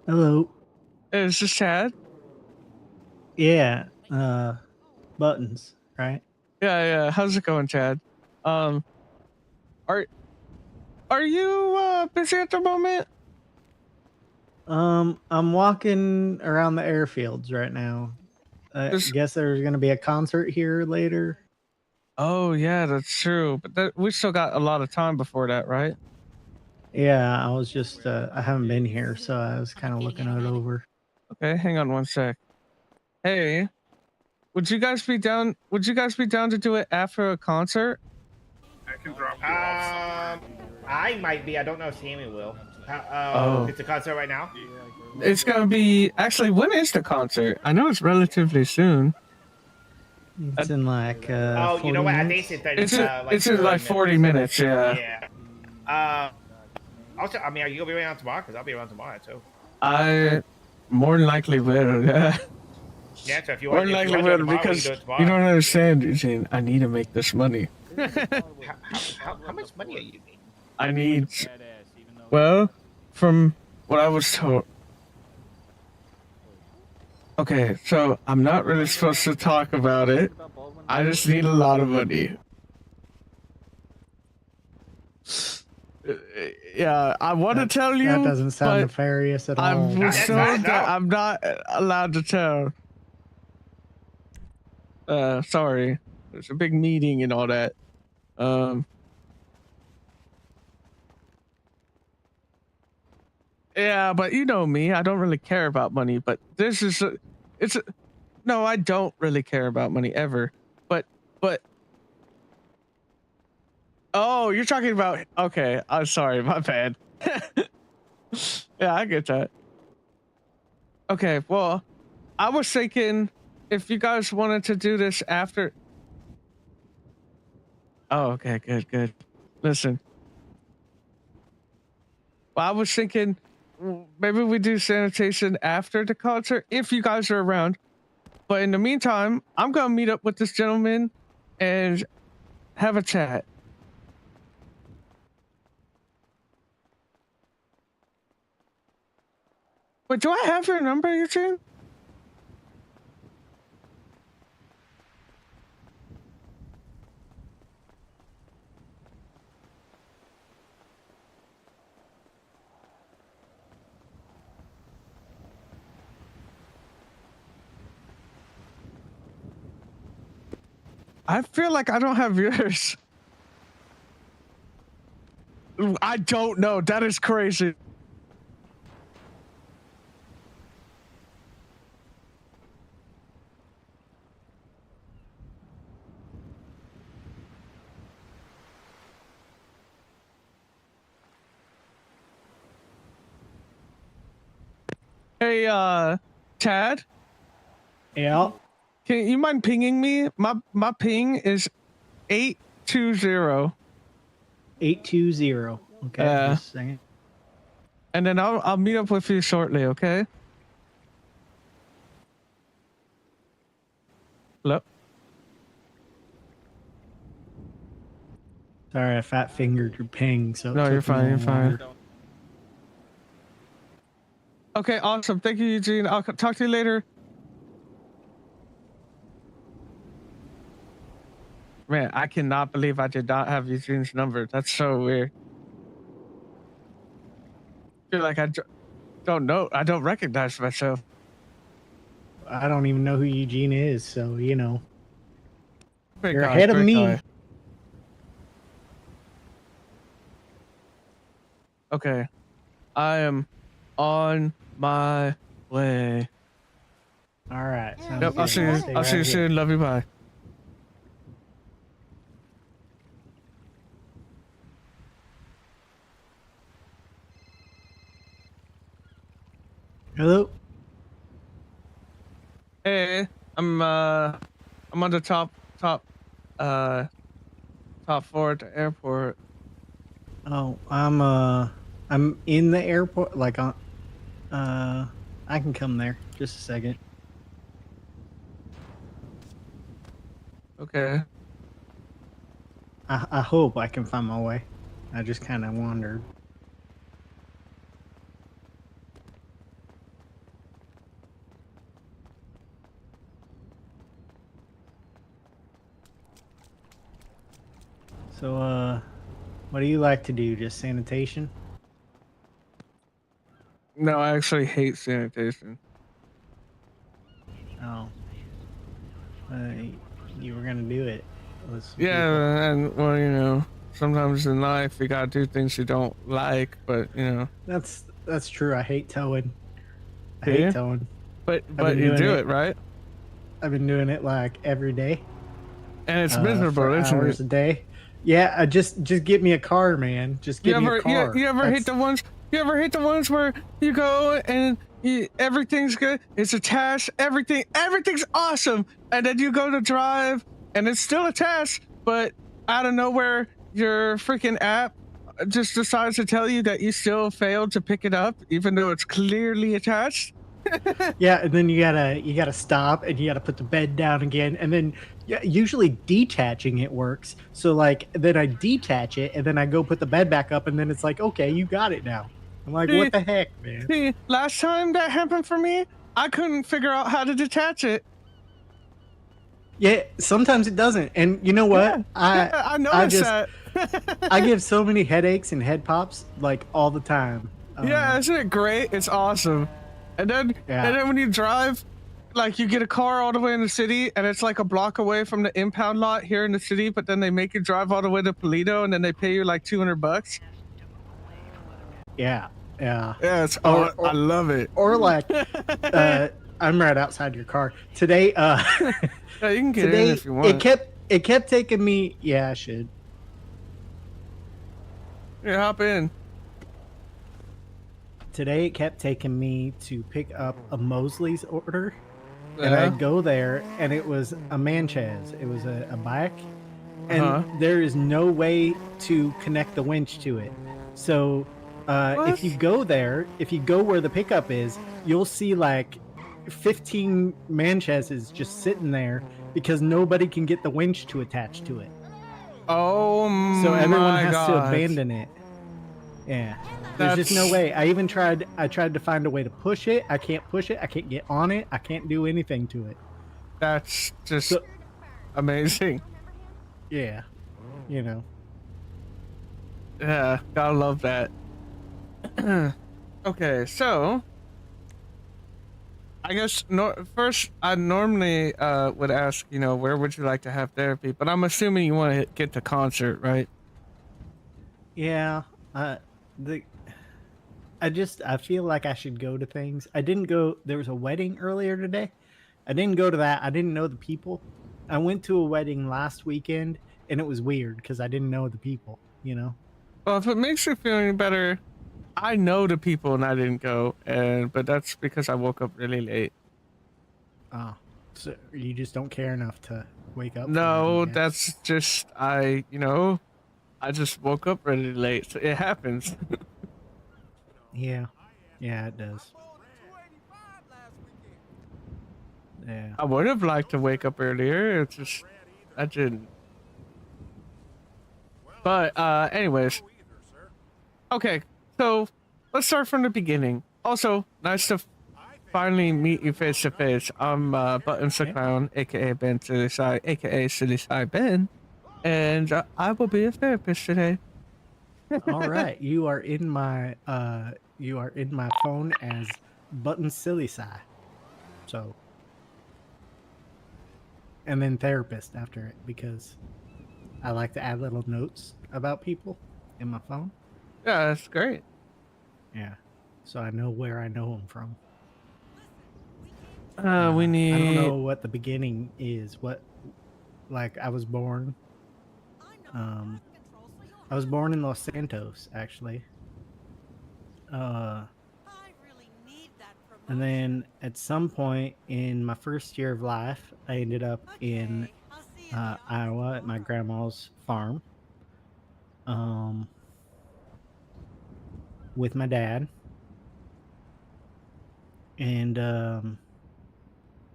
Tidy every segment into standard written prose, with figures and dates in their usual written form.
Hello. Is this Chad? Yeah. Buttons, right? Yeah. How's it going, Chad? Um, are are you busy at the moment? I'm walking around the airfields right now. I Just guess there's gonna be a concert here later. oh yeah, that's true. But we still got a lot of time before that, right? Yeah, I was just I haven't been here, so I was kind of looking it over. Okay, hang on one sec. Hey, Would you guys be down to do it after a concert? I can drop you off somewhere. I might be. I don't know if Sammy will. Oh, It's a concert right now. it's gonna be actually. When is the concert? I know it's relatively soon. Uh, It's in like Oh, you know 40 what? I think it's minutes. in 30, like it's in 40 like minutes. 40 minutes. Yeah. Yeah. Uh, Also, I mean, are you gonna be around tomorrow? Because I'll be around tomorrow too. I more than likely will. Yeah. Yeah. So if you More want, than if you likely want to do it will tomorrow, we can because do it you tomorrow. don't understand, Eugene. I need to make this money. How much money are you making? I need. Well, from what I was told. Okay, so I'm not really supposed to talk about it. I just need a lot of money. Uh, Yeah, I want to That tell that you, doesn't sound but nefarious at I all. was That's told fine. that No. I'm not allowed to tell. Sorry. There's a big meeting and all that. Um, yeah, but you know me. I don't really care about money. But this is, it's, no, I don't really care about money ever. But oh, you're talking about okay. I'm sorry, my bad. Yeah, I get that. Okay, well, I was thinking if you guys wanted to do this after. Oh, okay, good. Listen, well, I was thinking maybe we do sanitation after the concert if you guys are around. But in the meantime, I'm gonna meet up with this gentleman and have a chat. But do I have your number, Eugene? I feel like I don't have yours. I don't know. That is crazy. Hey, Tad, Yeah. can you mind pinging me? My ping is 820. 820. Okay, just a second. And then I'll meet up with you shortly, okay? Hello? Sorry, I fat fingered your ping, so it No, took you're me fine, a you're little fine. longer. Okay, awesome. Thank you, Eugene. I'll talk to you later. Man, I cannot believe I did not have Eugene's number. That's so weird. I feel like don't know. I don't recognize myself. I don't even know who Eugene is, so Great you're guy, ahead of great me. guy. Okay, I am on my way. All right. Yep, I'll see you. I'll see you soon. Love you. Bye. Hello. Hey, I'm on the uh top floor at the airport. Oh, I'm in the airport. Like on. I can come there. Just a second. Okay. I hope I can find my way. I just kind of wandered. So, what do you like to do? Just sanitation? No, I actually hate sanitation. Oh. Uh, you were gonna do it with some people. Yeah, and well, you know, sometimes in life you gotta do things you don't like, but you know, That's true. I hate towing. I do hate you? towing. But I've been you doing do it. it, right? I've been doing it like every day, And it's miserable, for isn't hours it? a day. Yeah, I just get me a car, man. Just You get me a ever car. you ever hate the ones you ever hate the ones where you go and everything's good, it's attached, everything's awesome, and then you go to drive and it's still attached, but out of nowhere your freaking app just decides to tell you that you still failed to pick it up even though it's clearly attached. Yeah, and then you gotta stop and you gotta put the bed down again, and then yeah, usually detaching it works. So like then I detach it and then I go put the bed back up, and then it's like, okay, you got it now. I'm like, See, what the heck, man? see, last time that happened for me, I couldn't figure out how to detach it. Yeah, sometimes it doesn't. And you know what? Yeah, I I noticed just that. I give so many headaches and head pops like all the time. Yeah, isn't it great? It's awesome. Yeah. And then when you drive, like you get a car all the way in the city and it's like a block away from the impound lot here in the city, but then they make you drive all the way to Polito and then they pay you like $200. Yeah. Yeah. Yeah, it's Or, I or love it. or like I'm right outside your car. Today Yeah, you can get in today if you want. it kept taking me, yeah, I should. Yeah, hop in. Today it kept taking me to pick up a Mosley's order, and Yeah. I'd go there and it was a Manchez. It was a bike, and Uh-huh. there is no way to connect the winch to it. So if you What? go there, if you go where the pickup is, you'll see like 15 Manchez's just sitting there because nobody can get the winch to attach to it. Oh So everyone my has God. to abandon it. Yeah. There's just no way. I tried to find a way to push it. I can't push it. I can't get on it. I can't do anything to it. That's just So amazing. yeah. You know. Yeah, gotta love that. Okay, so I guess first I normally would ask, you know, where would you like to have therapy? But I'm assuming you want to get the concert, right? Yeah. The I feel like I should go to things. I didn't go. There was a wedding earlier today. I didn't go to that. I didn't know the people. I went to a wedding last weekend and it was weird because I didn't know the people, you know? Well, if it makes you feel any better, I know the people and I didn't go, but that's because I woke up really late. Oh, so you just don't care enough to wake up for No, it, I guess. that's just you know, I just woke up really late. So it happens. Yeah. Yeah, it does. Yeah. I would have liked to wake up earlier. It's just I didn't. But anyways, okay. So let's start from the beginning. Also, nice to finally meet you face to face. I'm Buttons the Yeah. Clown, aka Ben Silly Side, aka Silly Side Ben, and I will be a therapist today. All right. You are in my phone as Button Silly Sigh. So and then therapist after it because I like to add little notes about people in my phone. Yeah, that's great. Yeah. So I know where I know them from. We I don't need. know what the beginning is. What, like, I was born. I was born in Los Santos, actually. And then at some point in my first year of life, I ended up in Iowa at my grandma's farm, with my dad. And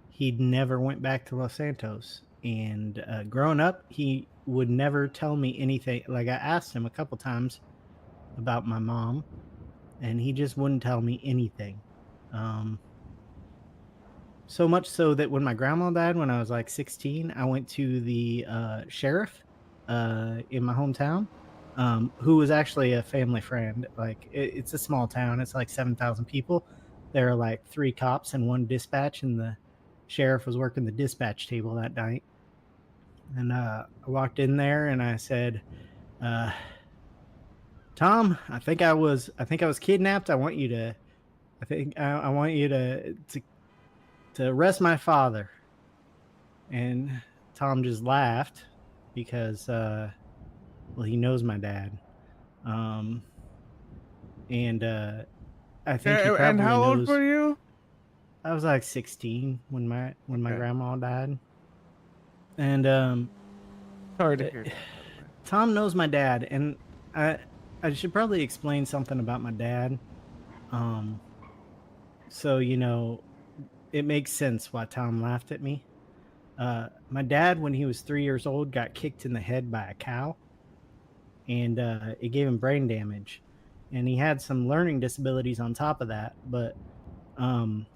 he never went back to Los Santos. And growing up, he would never tell me anything. Like, I asked him a couple times about my mom, and he just wouldn't tell me anything. So much so that when my grandma died when I was like 16, I went to the sheriff in my hometown, who was actually a family friend. Like it's a small town. It's like 7,000 people. There are like 3 cops and 1 dispatch, and the sheriff was working the dispatch table that night. And I walked in there and I said, uh, "Tom, I think I was kidnapped. I want you to arrest my father." And Tom just laughed because well, he knows my dad. Um and I think he And probably how old knows. were you? I was like 16 when my Okay. grandma died. And Sorry to uh, hear that. Tom knows my dad, and I I should probably explain something about my dad. Um so it makes sense why Tom laughed at me. My dad, when he was 3 years old, got kicked in the head by a cow, and it gave him brain damage. And he had some learning disabilities on top of that, but um,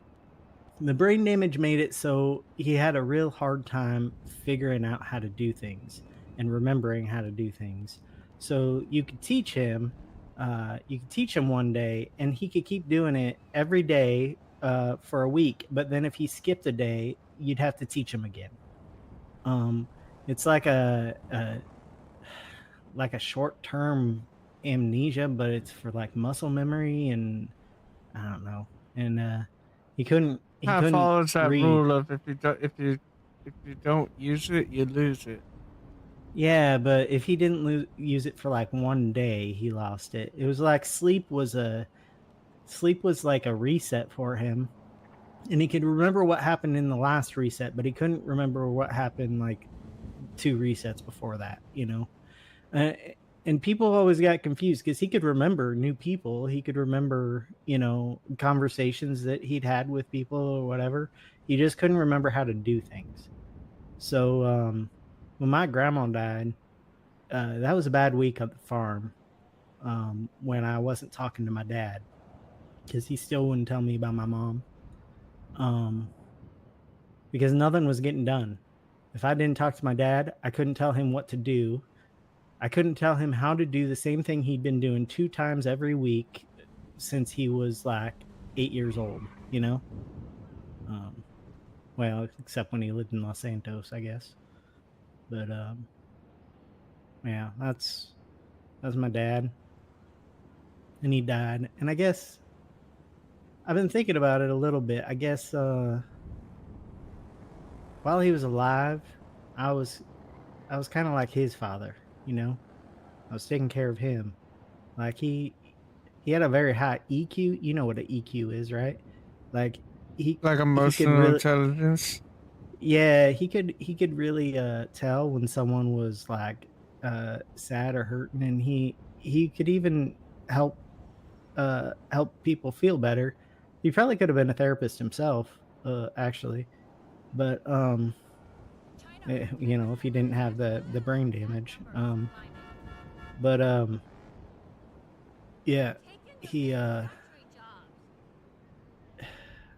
the brain damage made it so he had a real hard time figuring out how to do things and remembering how to do things. So you could teach him one day, and he could keep doing it every day for a week. But then if he skipped a day, you'd have to teach him again. Um, it's like a short term amnesia, but it's for like muscle memory, and I don't know. And he Kind of couldn't follows that read. rule of if you don't use it, you lose it. Yeah, but if he didn't use it for like one day, he lost it. It was like sleep was like a reset for him, and he could remember what happened in the last reset, but he couldn't remember what happened like 2 resets before that. Uh, and people always got confused because he could remember new people. He could remember, conversations that he'd had with people or whatever. He just couldn't remember how to do things. So when my grandma died, that was a bad week at the farm, when I wasn't talking to my dad because he still wouldn't tell me about my mom, um, because nothing was getting done. If I didn't talk to my dad, I couldn't tell him what to do. I couldn't tell him how to do the same thing he'd been doing 2 times every week since he was like 8 years old, you know? Um, well, except when he lived in Los Santos, I guess. But yeah, that's my dad. And he died. And I guess I've been thinking about it a little bit. I guess while he was alive, I was I was kind of like his father, you know? I was taking care of him. Like he had a very high EQ. You know what an EQ is, right? Like Like he could emotional really, intelligence. yeah, he could really tell when someone was like sad or hurting, and he could even help help people feel better. He probably could have been a therapist himself, actually. But if he didn't have the brain damage. But yeah, he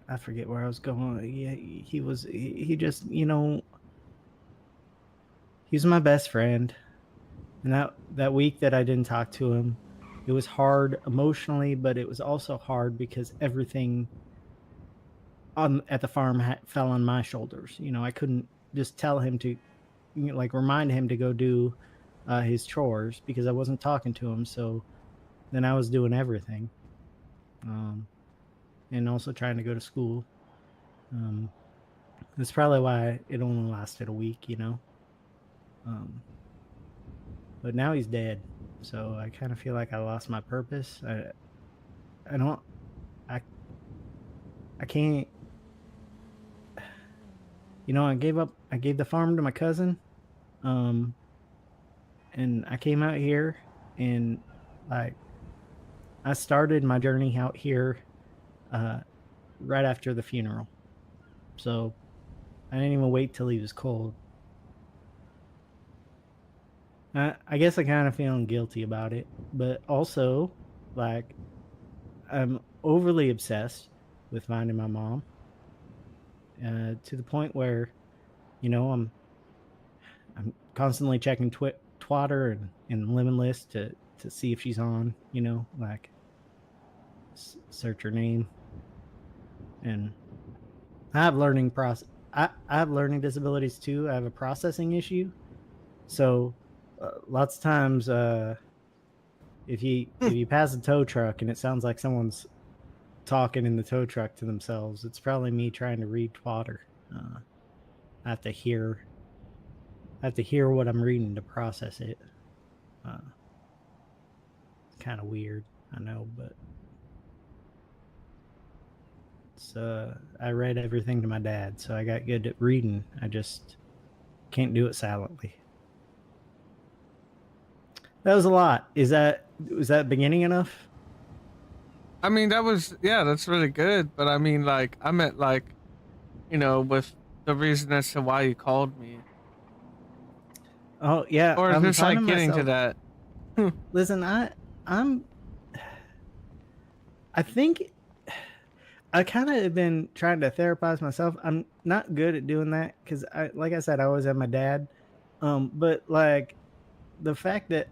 I forget where I was going. Yeah, he just, he was my best friend. And that week that I didn't talk to him, it was hard emotionally, but it was also hard because everything on at the farm fell on my shoulders. I couldn't just tell him to, like, remind him to go do his chores because I wasn't talking to him. So then I was doing everything, um, and also trying to go to school. Um, that's probably why it only lasted a week. Um, but now he's dead, so I kind of feel like I lost my purpose. I don't, I, I can't. I gave up. I gave the farm to my cousin, um, and I came out here, and like I started my journey out here, uh, right after the funeral. So I didn't even wait till he was cold. I guess I kind of feeling guilty about it, but also, like, I'm overly obsessed with finding my mom, to the point where, I'm constantly checking Twatter and Limitless to see if she's on. You know, like search her name. And I have learning process. I have learning disabilities too. I have a processing issue. So lots of times, if you pass a tow truck and it sounds like someone's talking in the tow truck to themselves, it's probably me trying to read Twatter. I have to hear what I'm reading to process it. It's kind of weird, I know, but it's I read everything to my dad, so I got good at reading. I just can't do it silently. That was a lot. Was that beginning enough? I mean, that's really good. But I mean, like, I meant like, with the reason as to why you called me. Oh yeah, Or is I'm this like finding getting to myself- that? Listen, I think I kind of have been trying to therapize myself. I'm not good at doing that because, like I said, I always have my dad. But like the fact that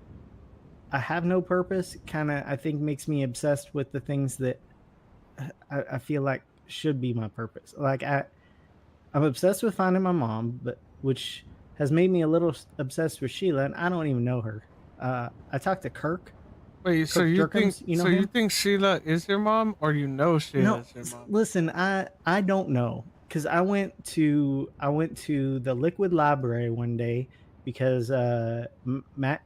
I have no purpose, kind of, I think makes me obsessed with the things that I feel like should be my purpose. Like I'm obsessed with finding my mom, but which has made me a little obsessed with Sheila, and I don't even know her. I talked to Kirk. Wait, so Kirk you think Jerkins, you know him? Sheila is your mom, or Sheila No, is your mom? listen, I don't know because I went to the Liquid Library one day because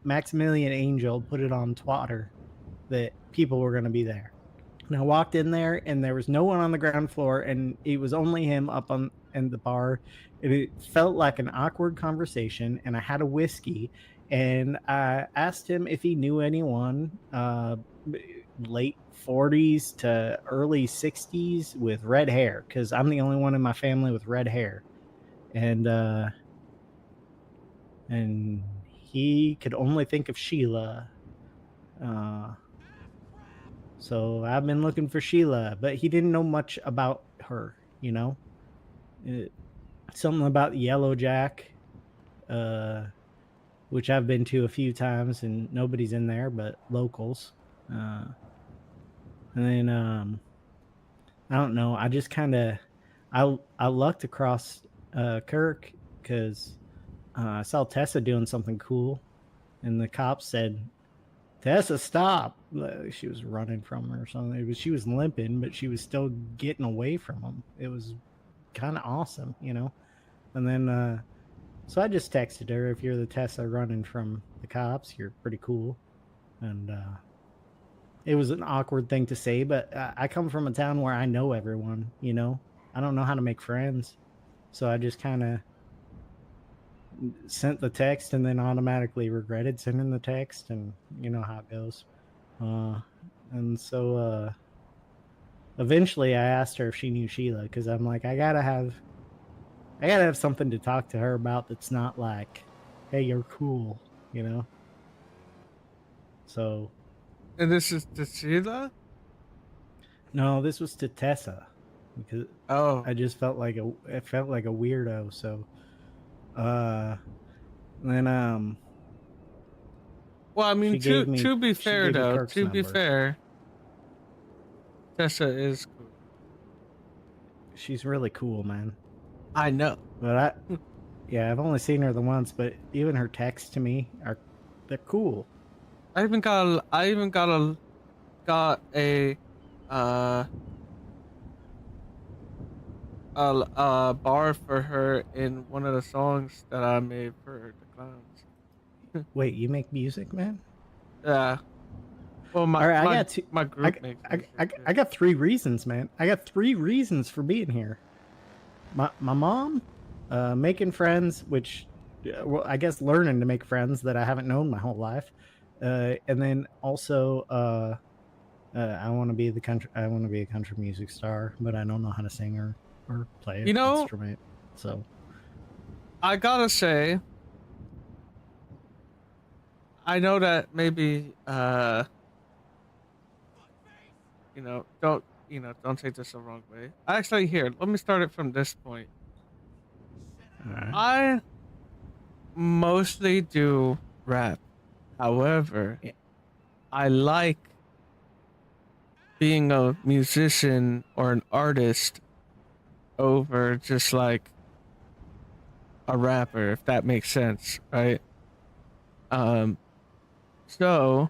Maximilian Angel put it on Twitter that people were going to be there. And I walked in there and there was no one on the ground floor and it was only him up on in the bar. It felt like an awkward conversation and I had a whiskey and I asked him if he knew anyone late 40s to early 60s with red hair because I'm the only one in my family with red hair. And he could only think of Sheila. So I've been looking for Sheila, but he didn't know much about her, you know? Something about Yellow Jack, which I've been to a few times and nobody's in there but locals. And then I don't know, I just kind of I lucked across Kirk because I saw Tessa doing something cool and the cops said, Tessa, stop. She was running from her or something. She was limping, but she was still getting away from them. It was kind of awesome, you know? And then, so I just texted her, if you're the Tessa running from the cops, you're pretty cool. And it was an awkward thing to say, but I come from a town where I know everyone, you know? I don't know how to make friends. So I just kind of sent the text and then automatically regretted sending the text, and you know how it goes. And so eventually I asked her if she knew Sheila because I'm like, I gotta have something to talk to her about that's not like, hey, you're cool, you know? So And this is to Sheila? no, this was to Tessa because Oh, I just felt like a weirdo. So then well, I mean, she gave me to be she fair gave me though, Kirk's to be number. fair, Tessa is cool. She's really cool, man. I know. But yeah, I've only seen her the once, but even her texts to me they're cool. I even got a bar for her in one of the songs that I made for the clowns. Wait, you make music, man? Yeah. Well, All right, I got two. my group makes music. I got 3 reasons, man. I got 3 reasons for being here. My mom, making friends, which, well, I guess learning to make friends that I haven't known my whole life, and then also, I want to be a country music star, but I don't know how to sing or play an instrument. So I gotta say, I know that maybe don't take this the wrong way. Actually, here, let me start it from this point. all right. I mostly do rap. However, Yeah. I like being a musician or an artist over just like a rapper, if that makes sense, right? Um, so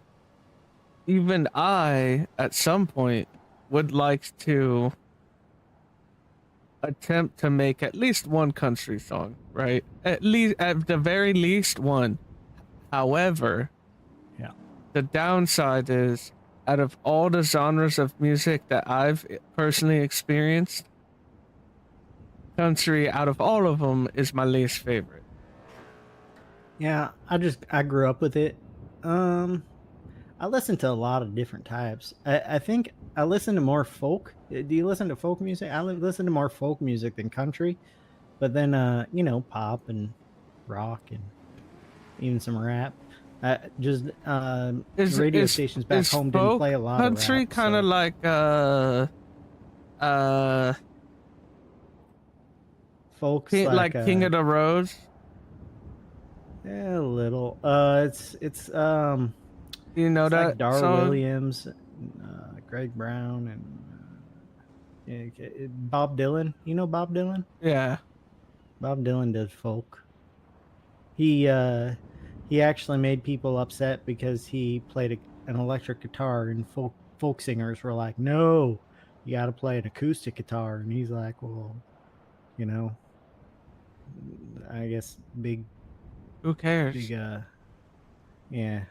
even I, at some point, would like to attempt to make at least one country song, right? At the very least, one. However, Yeah. the downside is, out of all the genres of music that I've personally experienced, country, out of all of them, is my least favorite. Yeah, I grew up with it. I listen to a lot of different types. I think I listen to more folk. Do you listen to folk music? Listen to more folk music than country, but then pop and rock and even some rap. Just the Is radio is stations back is home didn't play folk a lot of country rap. kind of So like uh folks like King of the Roads? a little. You know It's like that Dar song? Williams, Greg Brown, and Bob Dylan. You know Bob Dylan? Yeah. Bob Dylan does folk. He actually made people upset because he played an electric guitar, and folk singers were like, "No, you got to play an acoustic guitar." And he's like, "Well, you know, I guess Who cares? big yeah,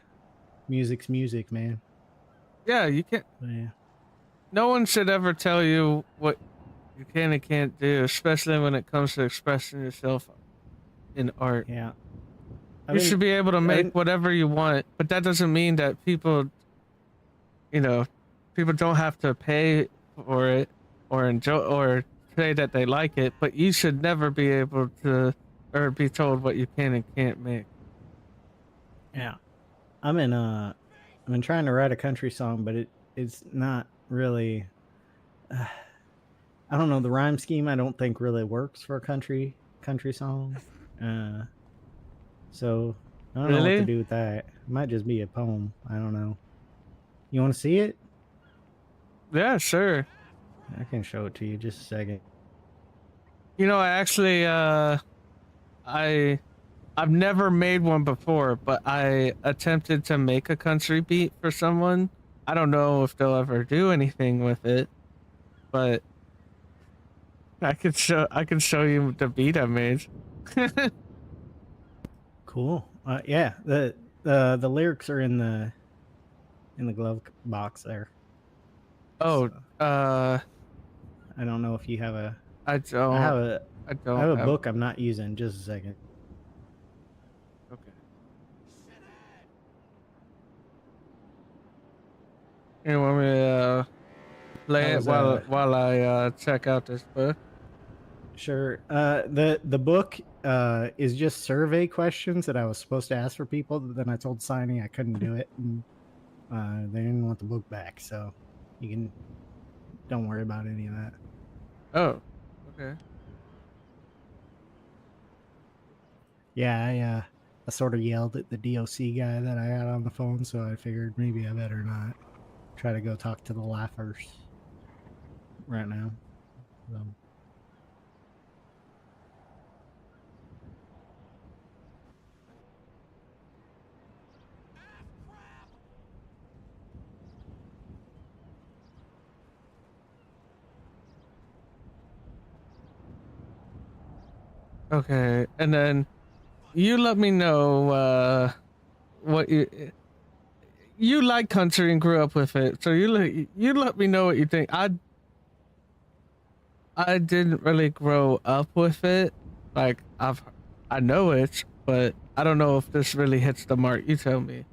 music's music, man." Yeah, you can't. But yeah. No one should ever tell you what you can and can't do, especially when it comes to expressing yourself in art. Yeah. You should be able to make whatever you want, but that doesn't mean that people don't have to pay for it or enjoy or say that they like it, but you should never be able to or be told what you can and can't make. Yeah. I've been trying to write a country song, but it's not really I don't know, the rhyme scheme I don't think really works for a country song. So I don't know what to Really? do with that. It might just be a poem. I don't know. You want to see it? Yeah, sure. I can show it to you just a second. You know, I actually I've never made one before, but I attempted to make a country beat for someone. I don't know if they'll ever do anything with it, but I can show you the beat I made. Cool. Yeah, the lyrics are in the glove box there. Oh, So, I don't know if you have a I don't. I have a have book I'm not using. Just a second. Okay. You want me to play it while I check out this book? Sure. The book is just survey questions that I was supposed to ask for people. But then I told Signy I couldn't do it, and they didn't want the book back. So don't worry about any of that. Oh, okay. Yeah, I sort of yelled at the DOC guy that I had on the phone, so I figured maybe I better not try to go talk to the laughers right now. So. Okay, and then you let me know what you like country and grew up with it, so you let me know what you think. I didn't really grow up with it, like I know it, but I don't know if this really hits the mark. You tell me.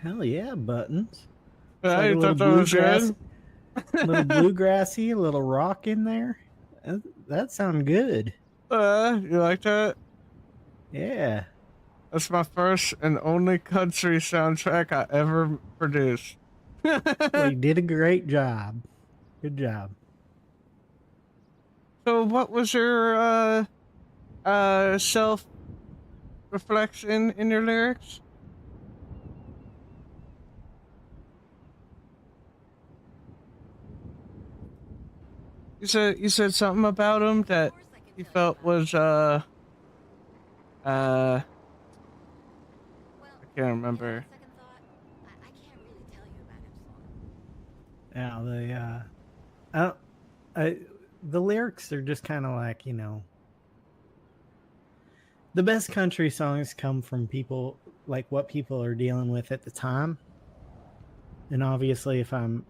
Hell yeah, buttons. It's Yeah, like a you little thought that was bluegrass, good? little bluegrassy, a little rock in there. That sound good. You like that? Yeah. That's my first and only country soundtrack I ever produced. Well, you did a great job. Good job. So what was your self reflection in your lyrics? You said something about him that you felt was I can't remember. Yeah, I don't, the lyrics are just kind of like, the best country songs come from people like what people are dealing with at the time. And obviously if I'm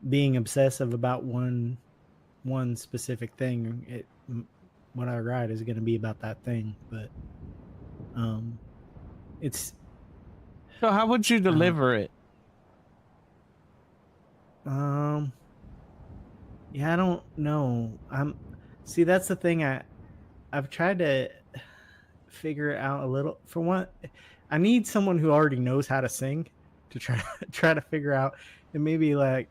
being obsessive about one specific thing, what I write is going to be about that thing, but um it's So how would you uh, deliver it? um yeah, I don't know. See, that's the thing. I've tried to figure it out a little. For one, I need someone who already knows how to sing to try to figure out, and maybe like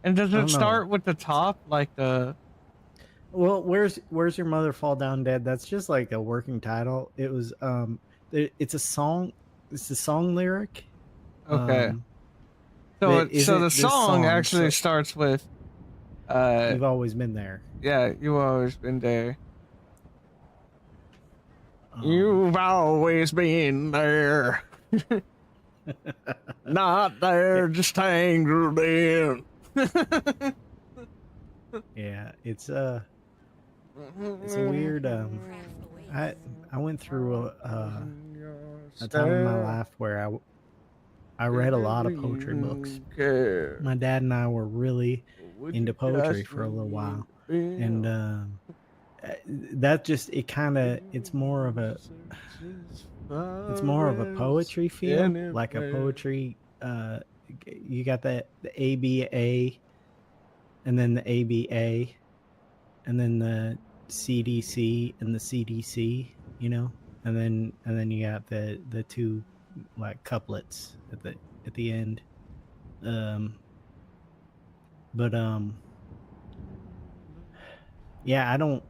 And does I it don't know. start with the top, like the? Well, where's your mother fall down dead? That's just like a working title. It was it's a song. It's a song lyric. Okay, Um, so that so the isn't this song song. actually So starts with, you've always been there. yeah, you always been there. Um, You've always been there, not there, just tangled in. yeah, it's a weird. I went through a time in my life where I read a lot of poetry books. My dad and I were really into poetry for a little while, and that just it's more of a poetry feel, like a poetry. You got the ABA, and then the ABA, and then the CDC and the CDC. And then you got the two like couplets at the end. Um, but yeah, I don't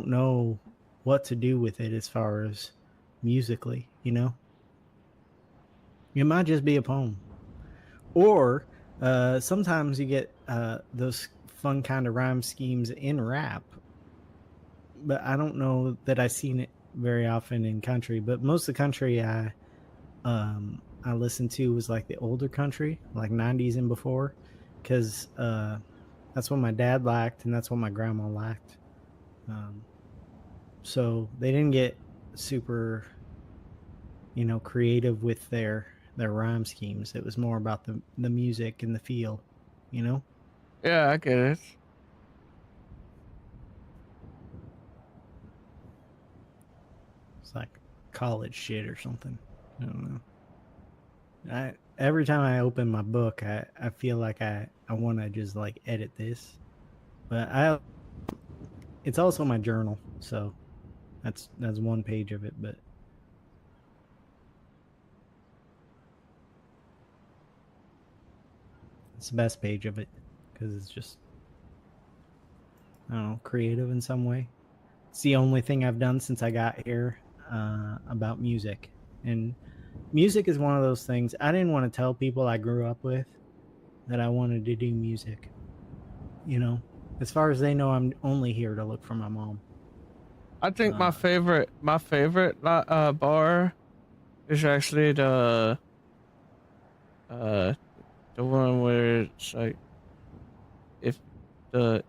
know what to do with it as far as musically. It might just be a poem, or sometimes you get those fun kind of rhyme schemes in rap, but I don't know that I've seen it very often in country. But most of the country I listened to was like the older country, like 90s and before, because that's what my dad liked and that's what my grandma liked. Um, so they didn't get super, creative with their rhyme schemes. It was more about the music and the feel, you know. Yeah, I get it. It's like college shit or something. I don't know. Every time I open my book, I feel like I want to just like edit this, but it's also my journal, so that's one page of it, but it's the best page of it because it's just, I don't know, creative in some way. It's the only thing I've done since I got here about music, and music is one of those things I didn't want to tell people I grew up with that I wanted to do music. As far as they know, I'm only here to look for my mom. I think my Uh, favorite bar is actually uh the one where it's like, if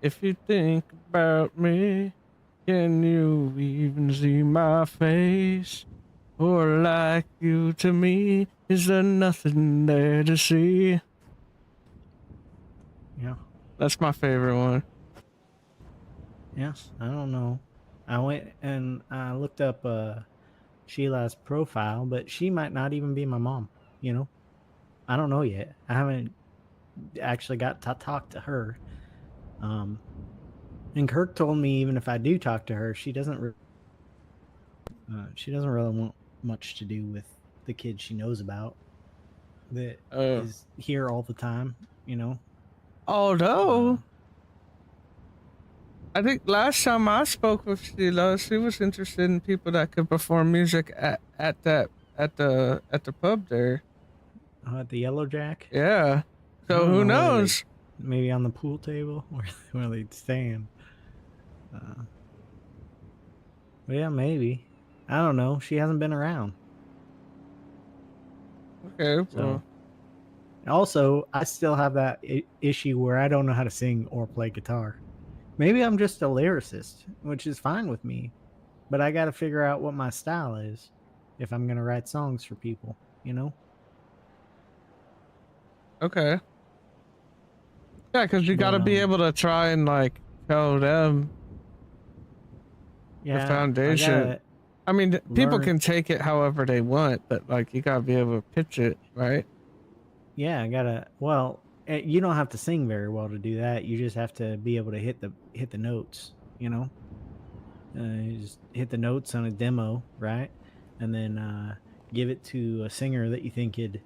if you think about me, can you even see my face? Or like you to me, is there nothing there to see? yeah, That's my favorite one. yeah. I don't know. I went and I looked up Sheila's profile, but she might not even be my mom, you know? I don't know yet. I haven't actually got to talk to her. And Kirk told me even if I do talk to her, she doesn't really want much to do with the kid she knows about that is here all the time, you know? Although, I think last time I spoke with Sheila, she was interested in people that could perform music at the pub there. At the Yellow Jack? Yeah. I So don't who know where knows? maybe on the pool table where they'd stand. But yeah, maybe. I don't know. She hasn't been around. Okay. So, also, I still have that issue where I don't know how to sing or play guitar. Maybe I'm just a lyricist, which is fine with me. But I got to figure out what my style is if I'm going to write songs for people, you know? Okay. Yeah, because you got to be able to try and like tell them the foundation. I mean, people can take it however they want, but like you got to be able to pitch it, right? Yeah, I gotta. Well, you don't have to sing very well to do that. You just have to be able to hit the notes. You know, you just hit the notes on a demo, right? And then give it to a singer that you think could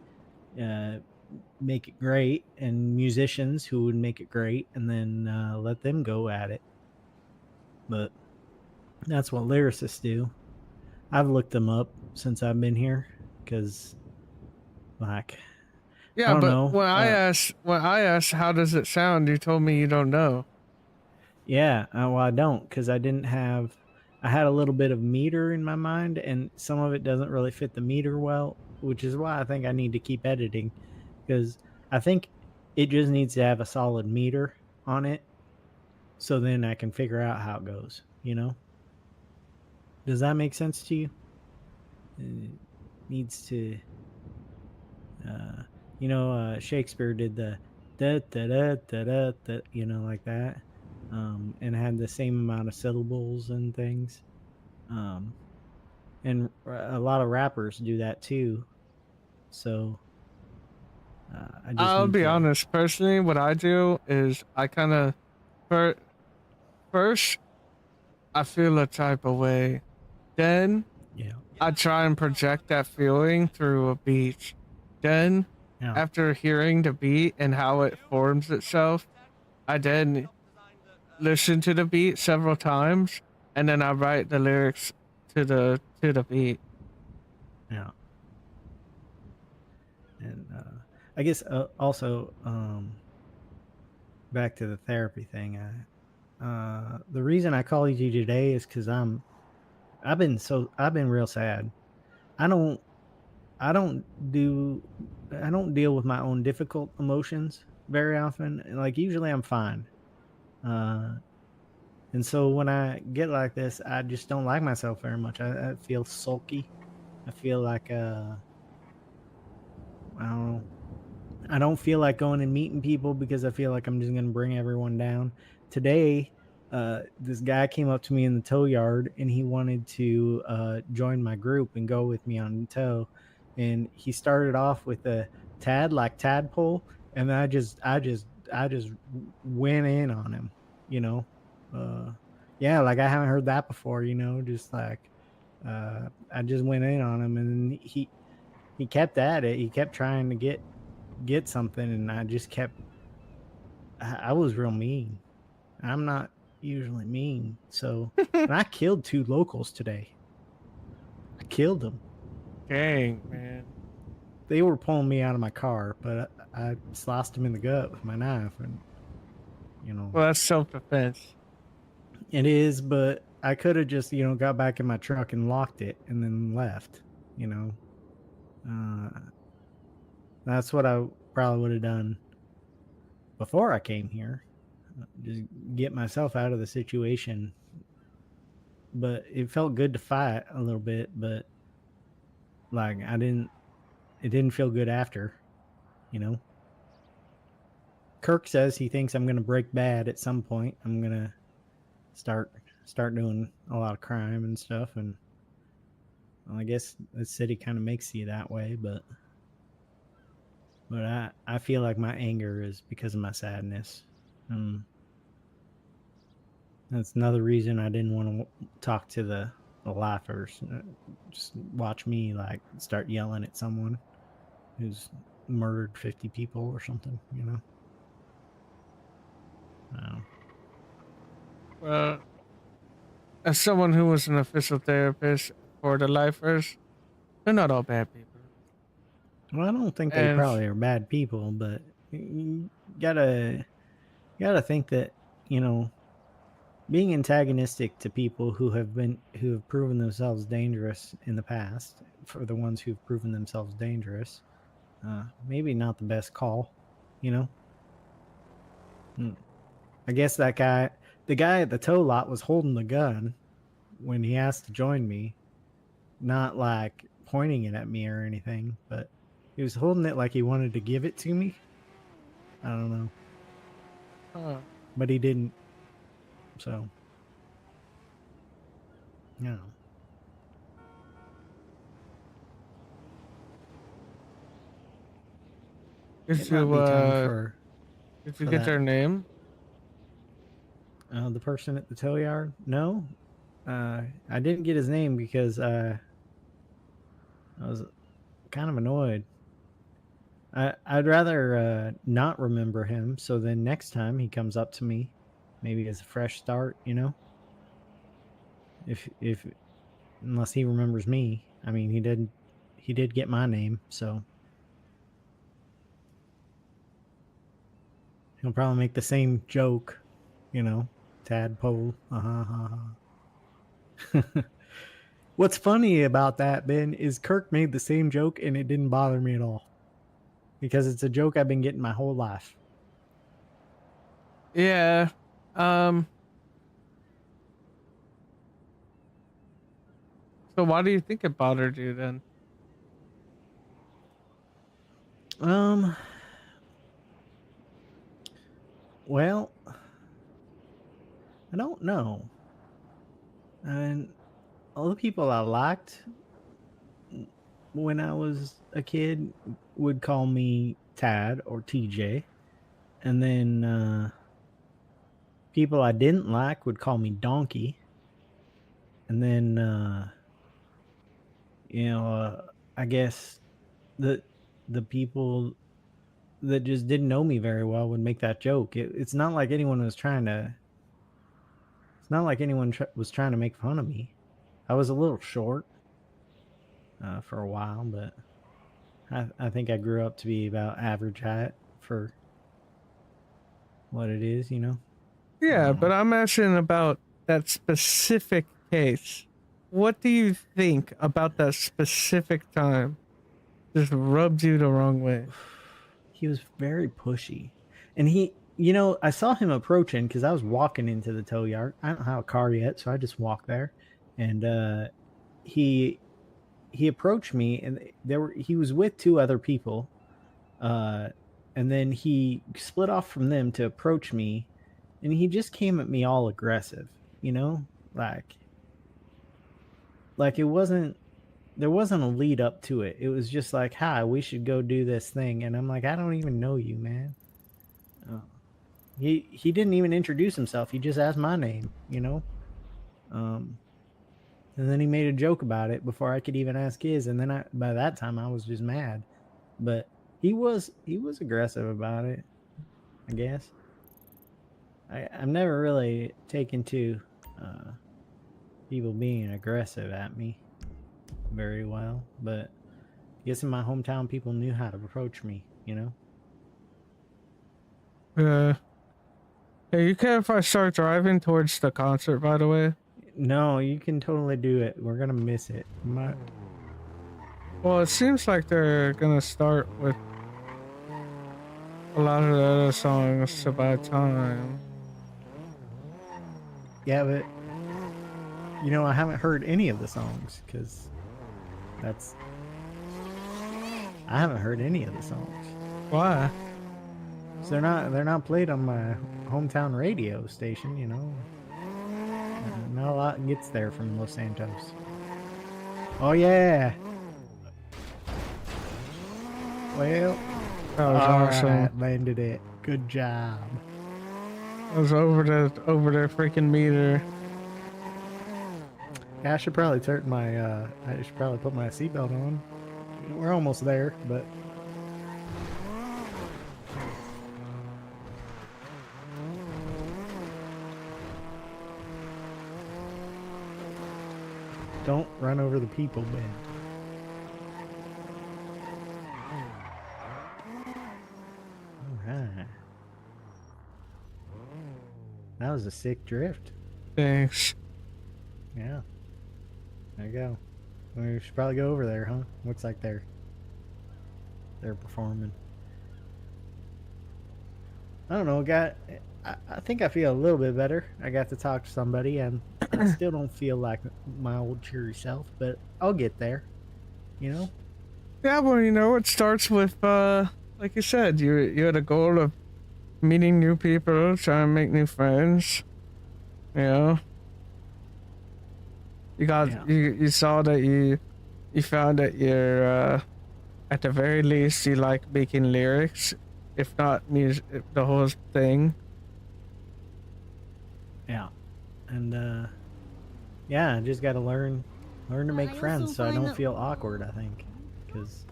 make it great, and musicians who would make it great, and then let them go at it. But that's what lyricists do. I've looked them up since I've been here because, like, yeah, I don't but know. when I asked, how does it sound? You told me you don't know. Yeah, well, I don't because I didn't have. I had a little bit of meter in my mind, and some of it doesn't really fit the meter well, which is why I think I need to keep editing because I think it just needs to have a solid meter on it, so then I can figure out how it goes. You know? Does that make sense to you? It needs to. Shakespeare did the da da da da da da, like that, and had the same amount of syllables and things. And a lot of rappers do that too. So I just I'll need be to. honest. Personally, what I do is I kind of first I feel a type of way, then Yeah. I try and project that feeling through a beat. Then, Yeah. after hearing the beat and how it forms itself, I then listen to the beat several times, and then I write the lyrics to the beat. Yeah. And I guess also back to the therapy thing. The reason I called you today is because I've been real sad. I don't I don't do I don't deal with my own difficult emotions very often. Like usually I'm fine. Uh and so when I get like this, I just don't like myself very much. I feel sulky. I feel like I don't know. I don't feel like going and meeting people because I feel like I'm just going to bring everyone down. Today, this guy came up to me in the tow yard and he wanted to join my group and go with me on tow. And he started off with a tadpole, and I just went in on him. You know, yeah, like I haven't heard that before. Just like I just went in on him, and he kept at it. He kept trying to get something, and I just kept. I was real mean. I'm not usually mean, so and I killed 2 locals today. I killed them. Dang, man. They were pulling me out of my car, but I sliced them in the gut with my knife, and Well, that's self-defense. it is. But I could have just got back in my truck and locked it and then left. That's what I probably would have done before I came here. Just get myself out of the situation. But it felt good to fight a little bit, but like it didn't feel good after, you know. Kirk says he thinks I'm gonna break bad at some point. I'm gonna start doing a lot of crime and stuff, and Well, I guess the city kind of makes you that way, but I feel like my anger is because of my sadness. That's another reason I didn't want to talk to the lifers. Just watch me like start yelling at someone who's murdered 50 people or something, you know. Well, as someone who was an official therapist for the lifers, they're not all bad people. Well, I don't think they And probably are bad people, but you gotta you gotta think that, you know, being antagonistic to people who have proven themselves dangerous in the past, for the ones who've proven themselves dangerous, maybe not the best call, you know. I guess the guy at the tow lot, was holding the gun when he asked to join me, not like pointing it at me or anything, but he was holding it like he wanted to give it to me. I don't know, but he didn't. So, you know. did It might be time for did you get their name? the person at the tow yard. No, I didn't get his name because I was kind of annoyed. I'd rather not remember him, so then next time he comes up to me, maybe as a fresh start, you know. If unless he remembers me, I mean, he did get my name, so he'll probably make the same joke, you know, tadpole. What's funny about that, Ben, is Kirk made the same joke and it didn't bother me at all, because it's a joke I've been getting my whole life. Yeah. So why do you think it bothered you then? Well, I don't know. And all the people I liked when I was a kid would call me Tad or TJ. And then people I didn't like would call me Donkey. And then, I guess the people that just didn't know me very well would make that joke. It's not like anyone was trying to. It's not like anyone was trying to make fun of me. I was a little short for a while, but I think I grew up to be about average height for what it is, you know. Yeah, but I'm asking about that specific case. What do you think about that specific time just rubbed you the wrong way? He was very pushy, and I saw him approaching because I was walking into the tow yard. I don't have a car yet, so I just walked there, and he approached me, and he was with two other people, and then he split off from them to approach me, and he just came at me all aggressive, you know, like there wasn't a lead up to it. It was just like, hi, we should go do this thing. And I'm like, I don't even know you, man. He didn't even introduce himself. He just asked my name, you know. And then he made a joke about it before I could even ask his. And then by that time I was just mad. But he was aggressive about it, I guess. I've never really taken to people being aggressive at me very well, but I guess in my hometown people knew how to approach me, you know. Hey, you care if I start driving towards the concert, by the way? No, you can totally do it. We're gonna miss it. Well, it seems like they're gonna start with a lot of the other songs about time. Yeah, but I haven't heard any of the songs because I haven't heard any of the songs. Why? So they're not played on my hometown radio station, you know. Not a lot gets there from Los Santos. Oh yeah. Well, That was all awesome. right, landed it. Good job. I was over the freaking meter. Yeah, I should probably turn my. I should probably put my seatbelt on. We're almost there, but. Don't run over the people, Ben. Alright. That was a sick drift. Thanks. Yeah. There you go. We should probably go over there, huh? Looks like they're performing. I don't know, I think I feel a little bit better. I got to talk to somebody, and I still don't feel like my old cheery self, but I'll get there. You know? Yeah, well, you know, it starts with, like you said, you had a goal of meeting new people, trying to make new friends. You know? You got, Yeah. you saw that you found that you're, at the very least, you like making lyrics, if not music, the whole thing. Yeah. And, yeah, I just got to learn to make friends so I don't feel awkward, I think. Because,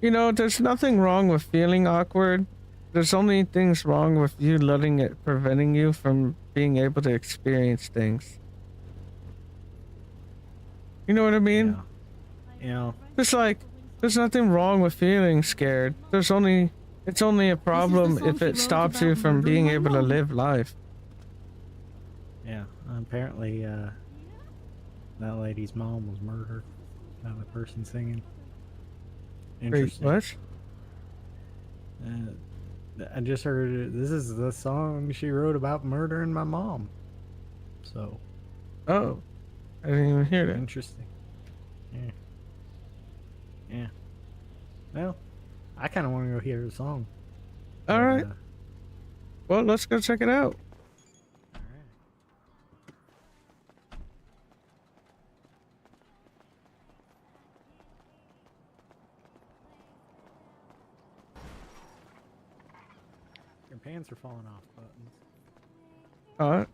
You know, there's nothing wrong with feeling awkward. There's only things wrong with you letting it preventing you from being able to experience things. You know what I mean? yeah. You know, It's like, there's nothing wrong with feeling scared. It's only a problem song if she it wrote stops about you from murdering being my able to mom. live life. yeah. Apparently, that lady's mom was murdered by the person singing. Wait, Interesting. what? I just heard this is the song she wrote about murdering my mom. So Oh, I didn't even hear that. interesting. Yeah. Yeah. Well, I kind of want to go hear the song. All But, right. Well, let's go check it out. all right. Your pants are falling off, Buttons. All right.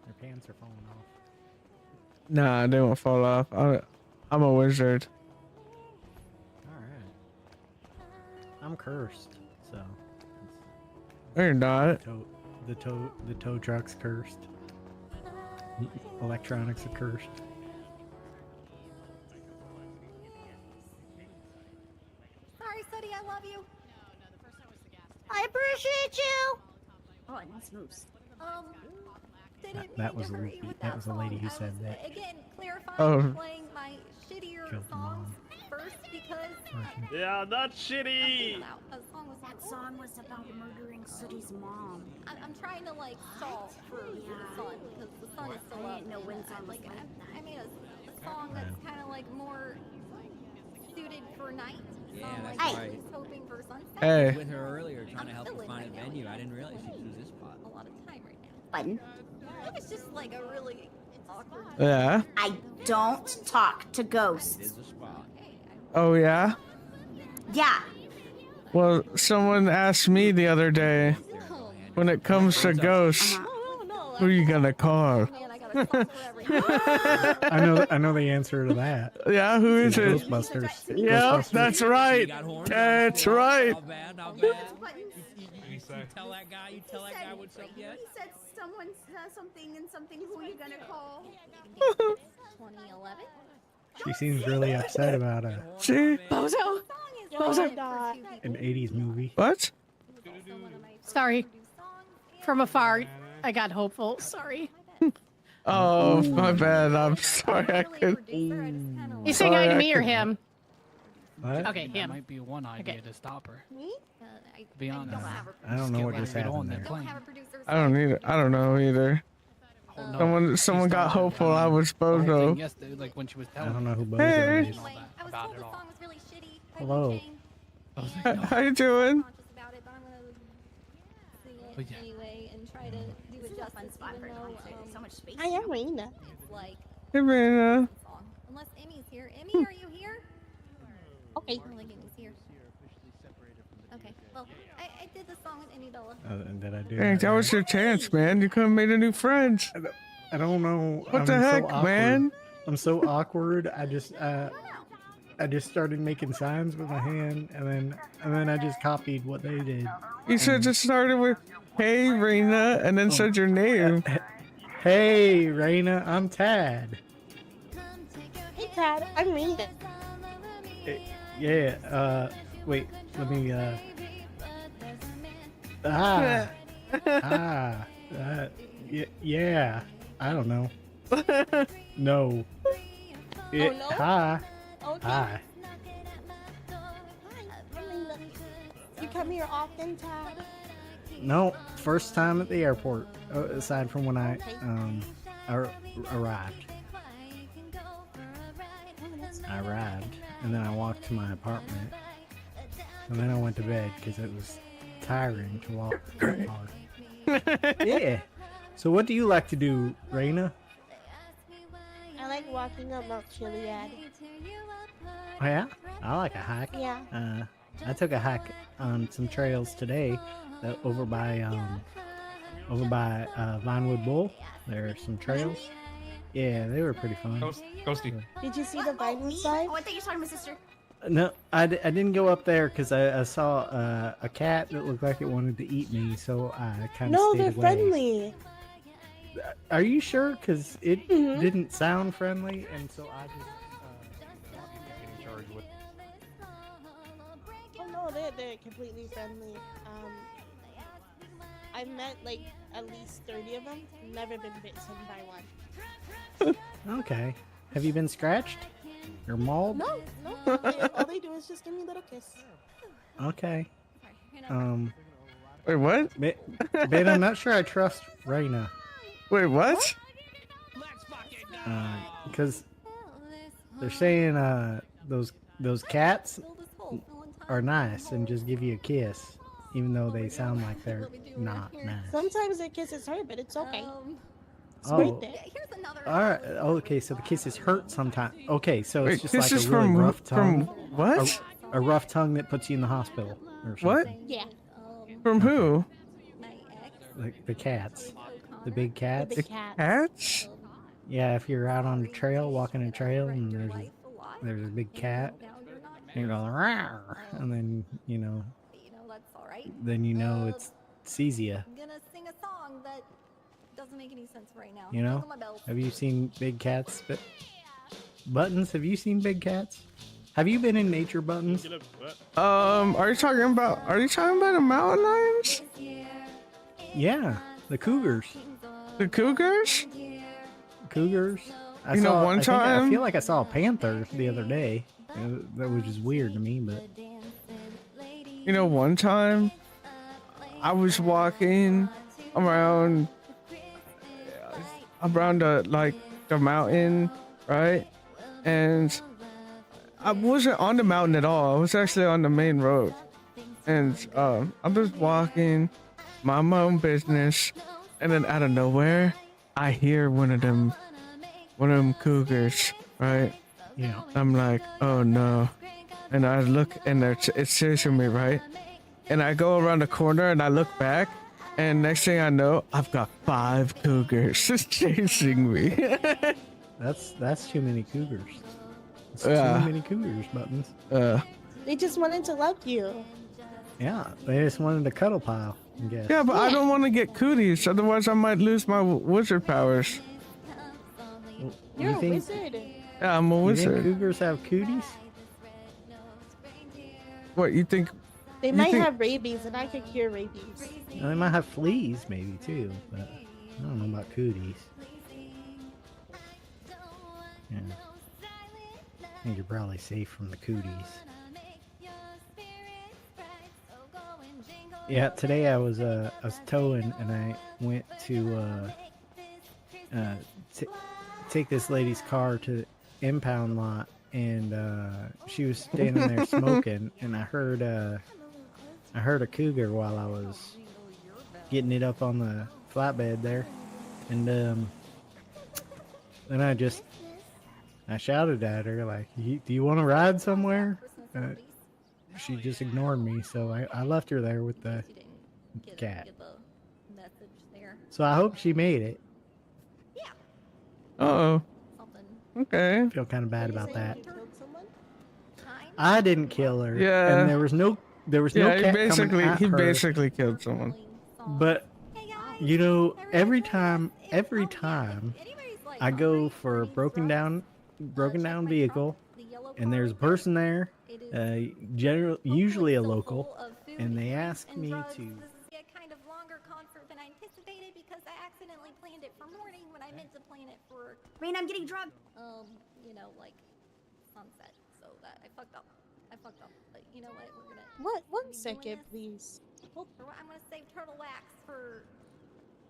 Your pants are falling off. Nah, they won't fall off. I'm a wizard. Alright. I'm cursed, so No, you're not. the tow truck's cursed. Electronics are cursed. Sorry, Suddy, I love you. I appreciate you. Oh, and this moves. Didn't That mean was to a hurt lady- you with that was a lady who song. I said was, that. Again, clarifying, Oh. playing my shittier Killed the songs mom. first because Yeah, that's shitty. a song was That song was about murdering Sooty's mom. I'm trying to like stall for the sun because the sun is still I up. didn't know and when I- sun was like like I made a song that's kind of like more suited for night. Yeah, So, that's like, right. just hoping for sunset. Hey. With her earlier, trying to help her feeling find a right now, venue. like, I didn't realize she'd choose this spot. A lot of time right now. Button. It was just like a really awkward. Yeah. I don't talk to It ghosts. is the spot. Oh yeah. Yeah. Well, someone asked me the other day, when it comes to ghosts, Oh no! who you gonna call? Man, I got a song for everything. I know the answer to that. Yeah, who is it? Ghostbusters. Yeah, Ghostbusters. that's You right. got horns? That's right. Not bad, not bad. You say? tell that guy. You tell that guy what's up yet? He said someone says something and something. Who are you gonna call? 2011. She seems really upset about See? Bozo. Song is Bozo. for two an people. 80s movie. What? He was also one of my Sorry. produced songs, and From afar, I got hopeful. Sorry. Oh, my bad. I'm sorry. I I'm not really a could. producer, I just kinda You like- saying hi Sorry, to I me or couldn't- him? What? Okay, That him. might be one idea Okay. to stop her. Me? be honest. don't have a I don't know Get what her just to get happened on their there. don't plane. have a producer. I don't either. I don't know either. Oh, no. Someone She got started, hopeful. I was the whole thing Bozo. yesterday, like when she was I telling don't me. know who Bozo Hey. is. Anyway, I was About told it the all. song was really shitty. by Hello. Wu-Tang, I was and like, no. How you doing? conscious about it, but I'm gonna sing it But yeah. anyway and try to do it This is a justice. fun spot for even a though, concert. There's so much space. I am Rena. it's like Hey, Raina. song. Unless Emmy's here. Emmy, are you here? Okay. I don't think Emmy's here. Okay. Well, I did the song with Emmy Bella. Did I do Dang, that was right? your chance, man. You could have made a new friend. I don't know. What the I'm so heck, awkward. man? I'm so awkward. I just started making signs with my hand, and then I just copied what they did. You should have just started with, hey, Raina, and then said your name. Hey, Raina, I'm Tad. Hey, Tad. I'm Rita. Yeah. Wait. Let me. Yeah. I don't know. No. Yeah, no? Hi. Okay. Hi. Hi, I'm Rita. You come here often, Tad? No, first time at the airport. Aside from when I arrived. I arrived, and then I walked to my apartment, and then I went to bed because it was tiring to walk that hard. Yeah. So what do you like to do, Raina? I like walking up Mount Chiliad. Oh, yeah, I like a hike. Yeah. I took a hike on some trails today, over by Vinewood Bowl. There are some trails. Yeah, they were pretty fun. Ghosty. Did you see the vine inside? Oh, I thought you were talking to my sister. No, I didn't go up there because I saw a cat that looked like it wanted to eat me, so I kind of No, stayed they're away. friendly. Are you sure? Because it Mhm. didn't sound friendly, and so I just. Oh no, they're completely friendly. I've met like at least 30 of them. Never been bitten by one. Okay. Have you been scratched? Or mauled? No. All they do is just give me a little kiss. Okay. Wait, what? But I'm not sure I trust Raina. Wait, what? Because they're saying those cats are nice and just give you a kiss, even though they sound like they're not nice. Sometimes their kisses hurt, but it's okay. It's Oh. worth it. Here's another. All right. Okay, so the kisses hurt sometimes. Okay, so Wait, it's just this like is a really from rough tongue. what? A rough tongue that puts you in the hospital or something. What? Yeah. From who? Like the cats, the big cats. The cat. Cats? Yeah, if you're out on the trail, walking a trail, and there's a big cat, and you go, "Rawr," and then That's all right. then it sees you. I'm gonna sing a song that doesn't make any sense right now. You know? Jingle my bells. Have you seen big cats? Buttons? Have you seen big cats? Have you been in nature, Buttons? Are you talking about the mountain lions? Yeah, the cougars. The cougars? Cougars. I You know, saw, one I think I time- feel like I saw a panther the other day. That was just weird to me, but You know, one time I was walking around the mountain, right? And I wasn't on the mountain at all. I was actually on the main road. And I'm just walking, mind my own business, and then out of nowhere, I hear one of them cougars, right? yeah. I'm like, oh no. And I look and it's chasing me, right? And I go around the corner and I look back, and next thing I know, I've got 5 cougars chasing me. That's too many cougars. It's Yeah. too many cougars, Buttons. They just wanted to love you. Yeah, they just wanted a cuddle pile, I guess. Yeah, but I don't want to get cooties, otherwise I might lose my wizard powers. You're You a think- wizard. Yeah, I'm a You think wizard. cougars have cooties? What, you think? They You might think- have rabies, and I could cure rabies. Well, they might have fleas, maybe too, but I don't know about cooties. Yeah. I think you're probably safe from the cooties. Yeah, today I was towing and I went to take this lady's car to the impound lot, and she was standing there smoking, and I heard a cougar while I was getting it up on the flatbed there, and Then I shouted at her like, "Do you want to ride somewhere?" She just ignored me, so I left her there with the cat. Get the message there. So I hope she made it. Yeah. Uh-oh. Something. Okay. I feel kind of bad about that. You killed someone? Time. I didn't kill her. Yeah. And there was no Yeah, cat coming at he her. basically killed someone. But Hey guys, you know, every everyone, time if anybody's, like, I go hungry for a any broken drugs, down check my vehicle, truck, the yellow and car there's a right there. person there, It is usually a so local, full of food, and they drinks, ask and me drugs. to. This is a kind of longer concert than I anticipated because I accidentally planned it for morning when I meant to plan it for. I mean, I'm getting drunk. You know, like sunset. So that I fucked up. But you know what? We're gonna. What? One 1 second, please. I'm gonna save turtle wax for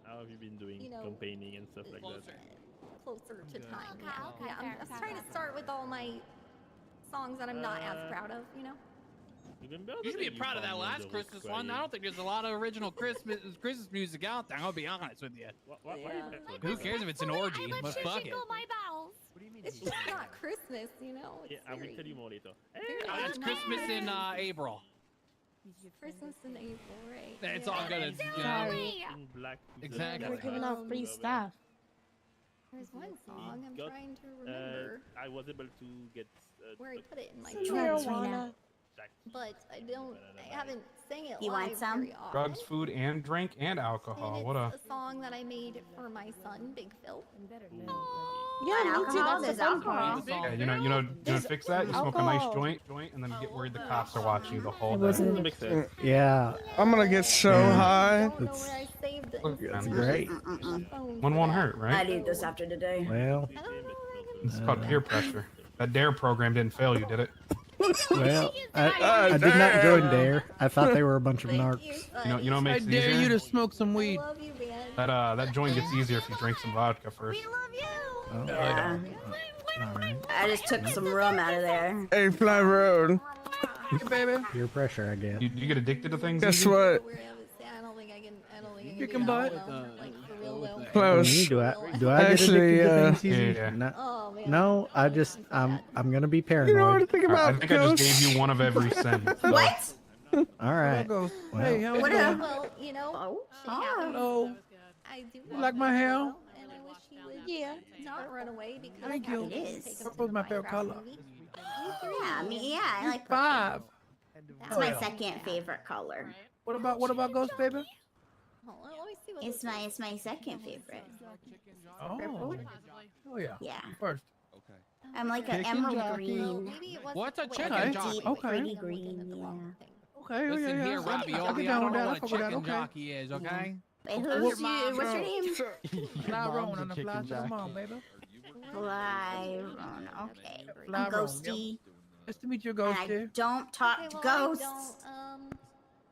How have you been doing You know, campaigning and stuff like that? closer to time. Okay, Yeah, okay, yeah. fair, I'm fair, trying to fair. start with all my songs that I'm not as proud of. You know. You should be proud of that last Christmas one. I don't think there's a lot of original Christmas music out there. I'll be honest with you. Why Who cares if it's an orgy? But fuck it. my bowels. It's just not Christmas, you know. Yeah, It's I will very- tell you more later. It's Christmas in April. Christmas in April, right? It's Yeah. all good. It's, you know, Sorry. In black. Exactly. We're giving out free stuff. There's one song I'm got, trying to remember I was able to get where I put it in my Drugs journal, right now. but I haven't sang it You live want some? very often. Drugs, food, and drink, and alcohol. And What a... it's a song that I made for my son, Big Phil. Yeah, me too. alcohol, That's there's the fun alcohol. part. Yeah, you know, to There's fix that, you smoke a nice alcohol. joint, and then you get worried the cops are watching you the whole It day. wasn't Makes sense. Yeah, I'm gonna get so Yeah. high. I don't know That's- where I saved it. that's Mm-mm. great. One won't hurt, I right? need this after today. Well, I don't know where I can It's called peer pressure. That DARE program didn't fail you, did it? well, I did not join Dare. I thought they were a bunch of narcs. You know what makes it dare you easier? to smoke some I weed. love you, man. That joint gets easier if you drink some vodka first. We love you. Oh, Yeah. all right. I just took some rum out of there. Hey, Fly Road. Hey, baby. Peer pressure, I guess. You get addicted to things? Guess easy? what? I don't think I can. Chicken do that, butt? though. Like for real though. Me, Close. do I Actually, get addicted to things easy? yeah. No, Oh man. no, I'm gonna be You know what I paranoid. think I about think I just ghosts? gave you one of every sin. So. What? All right. Ghosts. Well, Hey, how What you up? doing? Well, you know, Oh, shit happens. Hello. I do. You like my hair? And I wish he would Yeah. not run away because Thank I you. have to It take is. him to Purple's the my favorite Minecraft color. movie. Yeah, I mean, yeah, I like purple. 5. That's my second favorite color. What about Ghost, baby? Hold on, let me see what It's this is. my second favorite. Oh. Purple? Oh yeah. Yeah. First. I'm like an Chicken emerald jockey. Oh, green. maybe it was. What's a wait, chicken Like a jockey? deep, Okay. pretty I'm looking at the green, wrong yeah. thing. Okay. Oh, Listen yeah, here, yeah. I Ravioli. get I down don't with know that. I what a fuck with that. chicken Okay. jockey is, okay? Wait, What's what's your name? Fly Roan on the fly to the mom, baby. Fly Roan, okay. Fly I'm Roan, Ghosty, Nice to meet you, and I Ghosty. don't talk Okay, to well, I ghosts. don't,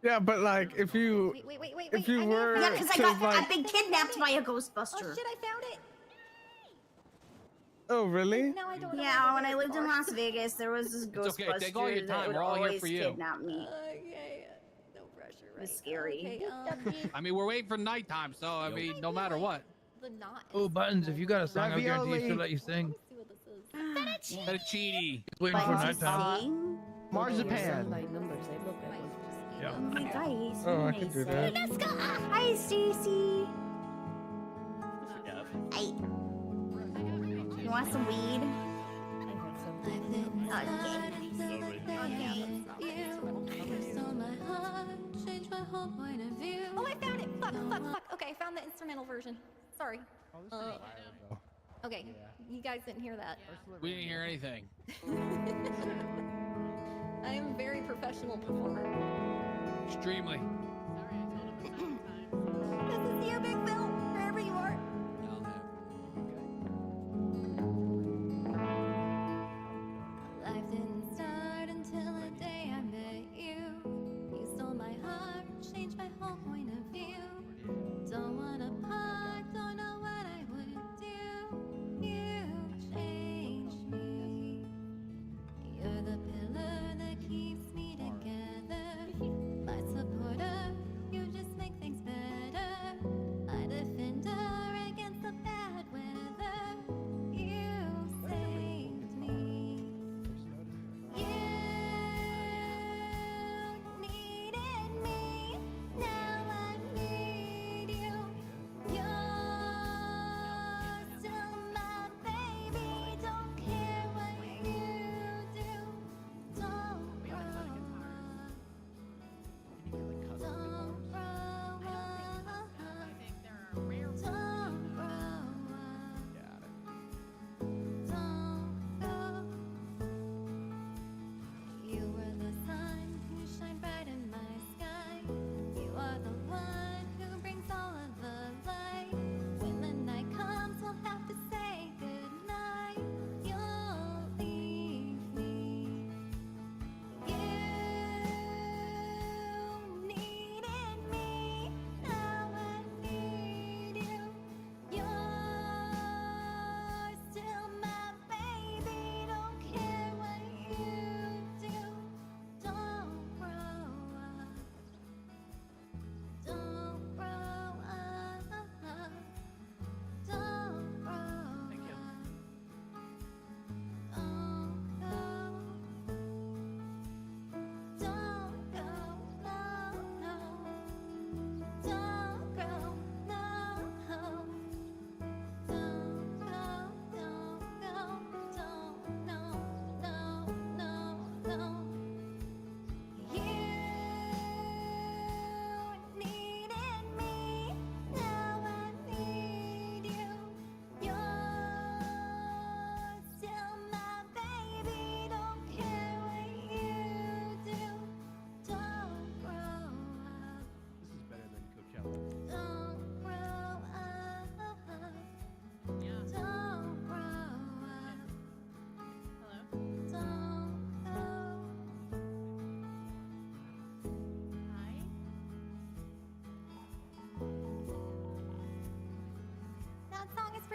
Yeah, but like if you wait. if you I were Yeah, because to I've like, been kidnapped by a Oh Ghostbuster. shit! I found it. oh really? Now I don't know. Yeah, where when I the lived in lyrics Las Vegas, there was this It's okay, take all your Ghostbuster time, that would we're all here always for you. kidnap me. are. Okay, no pressure. Right? It was scary. Okay, I mean, we're waiting for nighttime, so I mean, no matter what. the knot. Oh, Buttons, if you got a song, I guarantee Ravioli. she'll let you sing. Let me see what this is. Fettuccine. Waiting for But to nighttime. sing? Marzipan. Yeah. Oh my god, he's so Oh, I nice. can do that. Let's go. Hi, Stacy. Hi. You want some weed? Oh, I found it! Fuck. Okay, I found the instrumental version. Sorry. Okay, you guys didn't hear that. We didn't hear anything. I am a very professional performer. Extremely. This is your Big Phil, wherever you are. Life didn't start until the day I met you. You stole my heart, changed my whole point of view. Don't wanna part, don't know what I would do. You changed me. You're the pillar that keeps me together. My supporter, you just make things better. My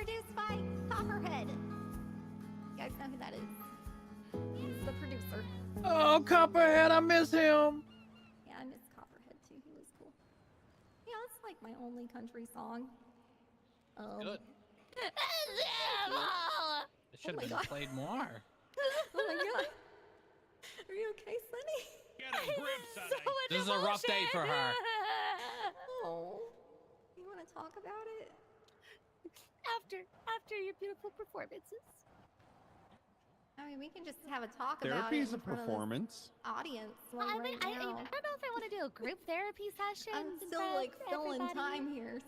produced by Copperhead. You guys know who that is? He's the producer. Oh, Copperhead, I miss him. Yeah, I miss Copperhead too. He was cool. Yeah, it's like my only country song. Good. It It should my have been God. played more. Oh my God. Are you okay, Sunny? Get a grip, Sonny. This is a rough day for her. Oh. You want to talk about it? After your beautiful performances. I mean, we can just have a talk about it. Therapy's a in front of performance. this audience. Like I right don't now. know if I want to do a group therapy session. I'm in still front like of filling everybody. time here.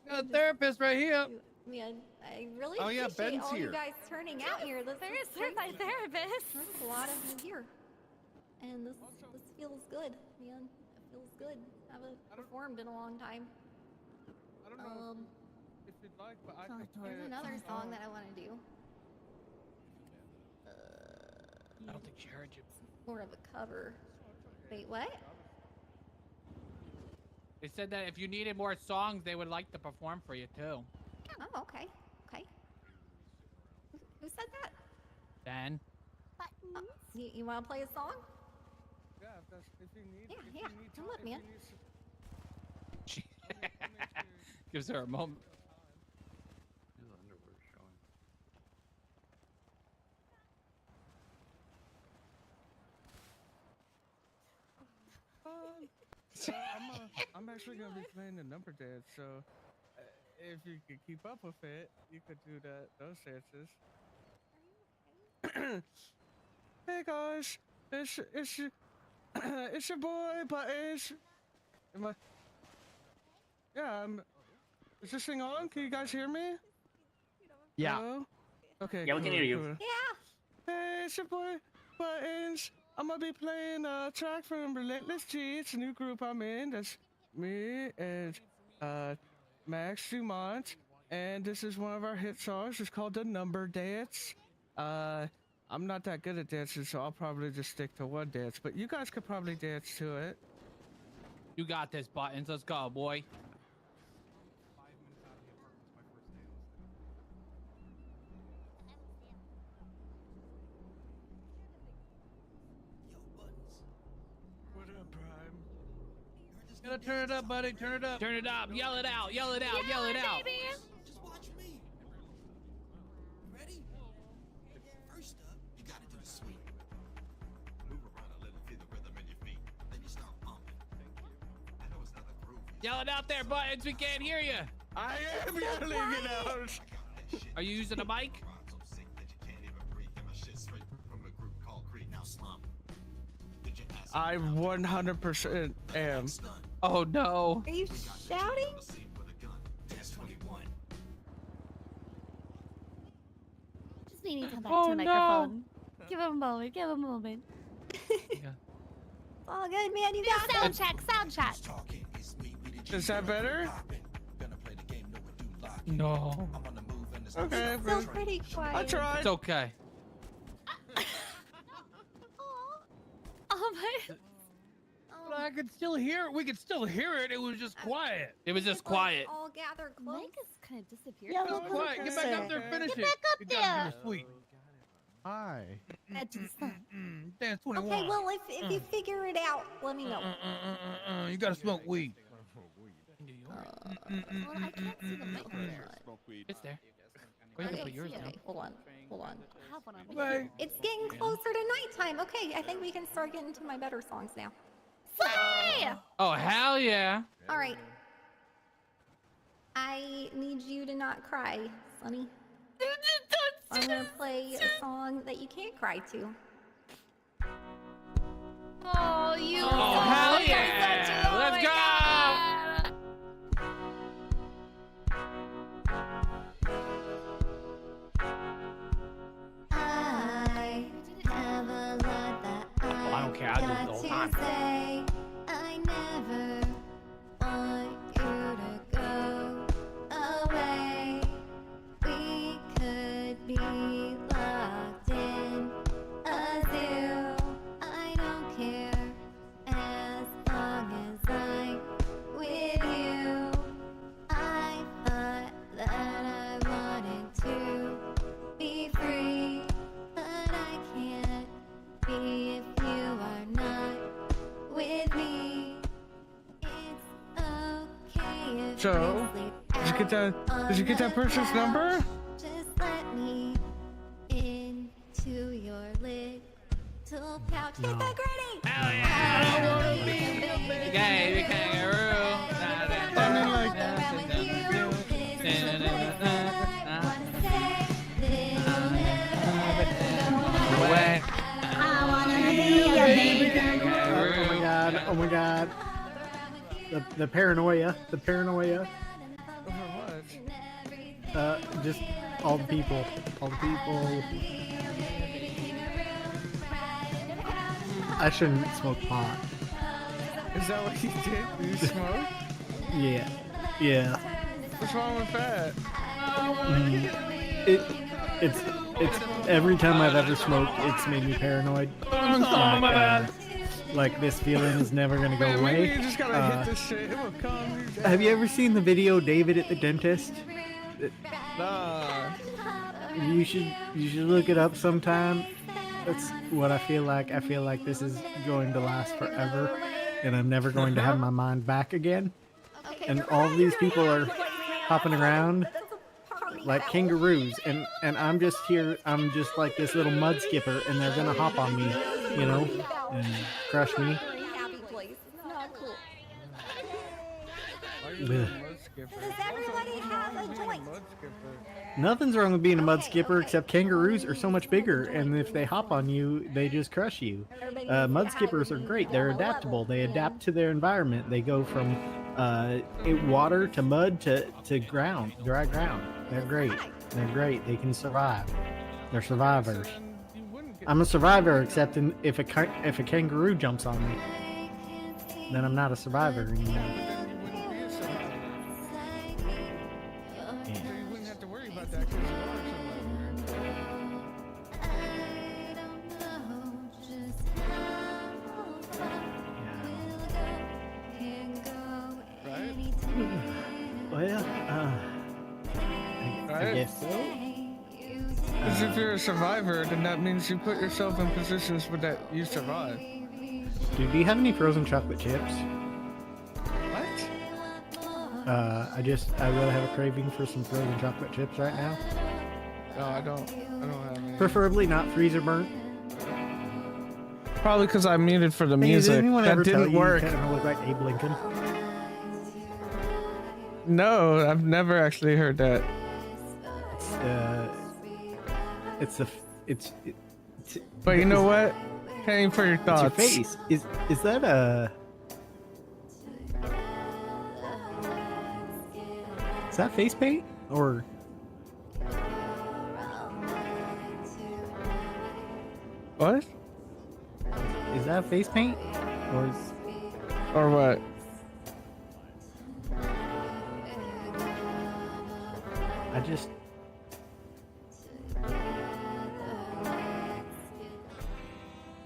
Got a therapist right here. Man, I really Oh, yeah, appreciate Ben's all you here. guys turning out here. This is They're my crazy. therapist. There's a lot of you here, and this feels good, man. It feels good. I haven't performed in a long time. I don't know if you'd like, but I can play There's it. another song that I want to do. I don't think she heard you. More of a cover. Wait, what? They said that if you needed more songs, they would like to perform for you too. Oh, okay. Okay. Who said that? Dan. You want to play a song? Yeah, if you need. Yeah, if yeah. You need Come time- on, if man. you need some- She I'll make sure- gives her a moment. His underwear showing. I'm actually gonna be playing the number dance, so if you could keep up with it, you could do those dances. Hey guys, it's it's your boy Buttons. Is this thing on? Can you guys hear me? Yeah. Hello? Okay. Yeah, we can hear you. cool. Yeah. Hey, it's your boy Buttons. I'm gonna be playing a track from Relentless G. It's a new group I'm in. That's me and Max Dumont. And this is one of our hit songs. It's called The Number Dance. I'm not that good at dancing, so I'll probably just stick to one dance. But you guys could probably dance to it. You got this, Buttons. Let's go, boy. 5 minutes out of the apartment's my first day on What up, Prime? Gotta turn it up, buddy. Turn it up. Turn it up. Yell it out. Yell it out. Yell it out. Baby. Just watch me. You ready? First up, you gotta do the sweep. Move around a little, feel the rhythm in your feet. Then you start pumping. I know it's not the groove. Yell it out there, Buttons. We can't hear you. I am yelling it out. Are you using a mic? So sick that you can't even breathe. Get my shit straight from a group called Creed. Now slump. Did you ask I 100% am. Oh no. Are you shouting? Dance 21. Just need to come back Oh, to the no. microphone. Give him a moment. Give him a moment. It's all good, man. You got Sound this. check. Sound check. Talking, it's me, we the Is that better? Gonna play the game, no one do lock. No. I'm on the move and it's Okay, Still but pretty I quiet. tried. It's okay. Oh my. But I could still hear it. We could still hear it. It was just quiet. It was just Like, quiet. all gather close. Mike has kind of disappeared. Yeah, for a look little what Quiet. it Get back up there. Okay. Finish Get it. back up You gotta there. do the sweet. Hi. bit. Just Dance 21. Okay, well, if you figure it out, let me know. You gotta smoke weed. well, I can't see the mic there. It's there. Where you I gonna put don't yours see it. now? Okay, hold on. Hold on. I have one on me. Right. It's getting closer to nighttime. Okay, I think we can start getting to my better songs now. Say! Oh hell yeah. All right. I need you to not cry, Sonny. I'm gonna play a song that you can't cry to. Oh, you. Oh hell you're such yeah. a- oh Let's my go. God. I have a lot that I don't care. I do it the got whole to time. say. I never want you to go away. We could be locked in a zoo. I don't care as long So, did you get that person's number? Just let me into your little pouch. No. Hit that granny! Hell yeah! I don't wanna be a baby kangaroo. I mean, like, Away. I wanna be a baby kangaroo. Oh my god! Oh my god! The paranoia! The paranoia! Just all the people. All the people. I shouldn't smoke pot. Is that what you did? You smoked? Yeah. Yeah. What's wrong with that? It's every time I've ever smoked, it's made me paranoid. Like this feeling is never gonna go Man, away. maybe you just gotta hit this shit. It will come. Have you ever seen the video David at the dentist? Nah. You should look it up sometime. That's what I feel like. I feel like this is going to last forever, and I'm never going to have my mind back again. And all these people are hopping around like kangaroos, and I'm just here. I'm just like this little mud skipper, and they're gonna hop on me, you know, and crush me. Happy place. It's not cool. Ugh. Does everybody have a joint? Nothing's wrong with being a mud skipper, except kangaroos are so much bigger, and if they hop on you, they just crush you. Mud skippers are great. They're adaptable. They adapt to their environment. They go from water to mud to ground, dry ground. They're great. They're great. They can survive. They're survivors. I'm a survivor, except if a kangaroo jumps on me, then I'm not a survivor anymore. Well, I guess so. Because if you're a survivor, then that means you put yourself in positions where that you survive. Dude, do you have any frozen chocolate chips? What? I really have a craving for some frozen chocolate chips right now. No, I don't have any. Preferably not freezer burnt. Probably because I muted for the Hey, does music. anyone That ever tell didn't you work. You kind of look like Abe Lincoln? No, I've never actually heard that. But you know what? Paying for your thoughts. It's your face. Is that a? Is that face paint or? What? Is that face paint or what? I just.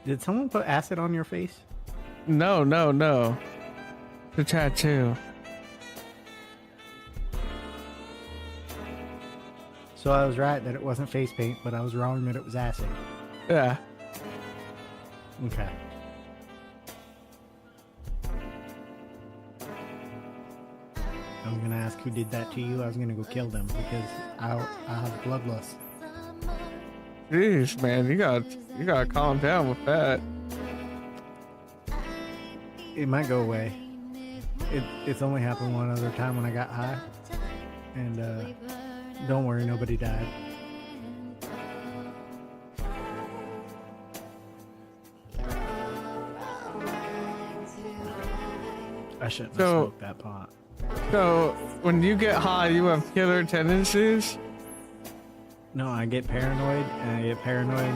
Did someone put acid on your face? No. The tattoo. So I was right that it wasn't face paint, but I was wrong that it was acid. Yeah. Okay. I was gonna ask who did that to you. I was gonna go kill them because I have bloodlust. Jeez, man, you gotta calm down with that. It might go away. It's only happened one other time when I got high, and don't worry, nobody died. I shouldn't have smoked that pot. So, when you get high, you have killer tendencies? No, I get paranoid, and I get paranoid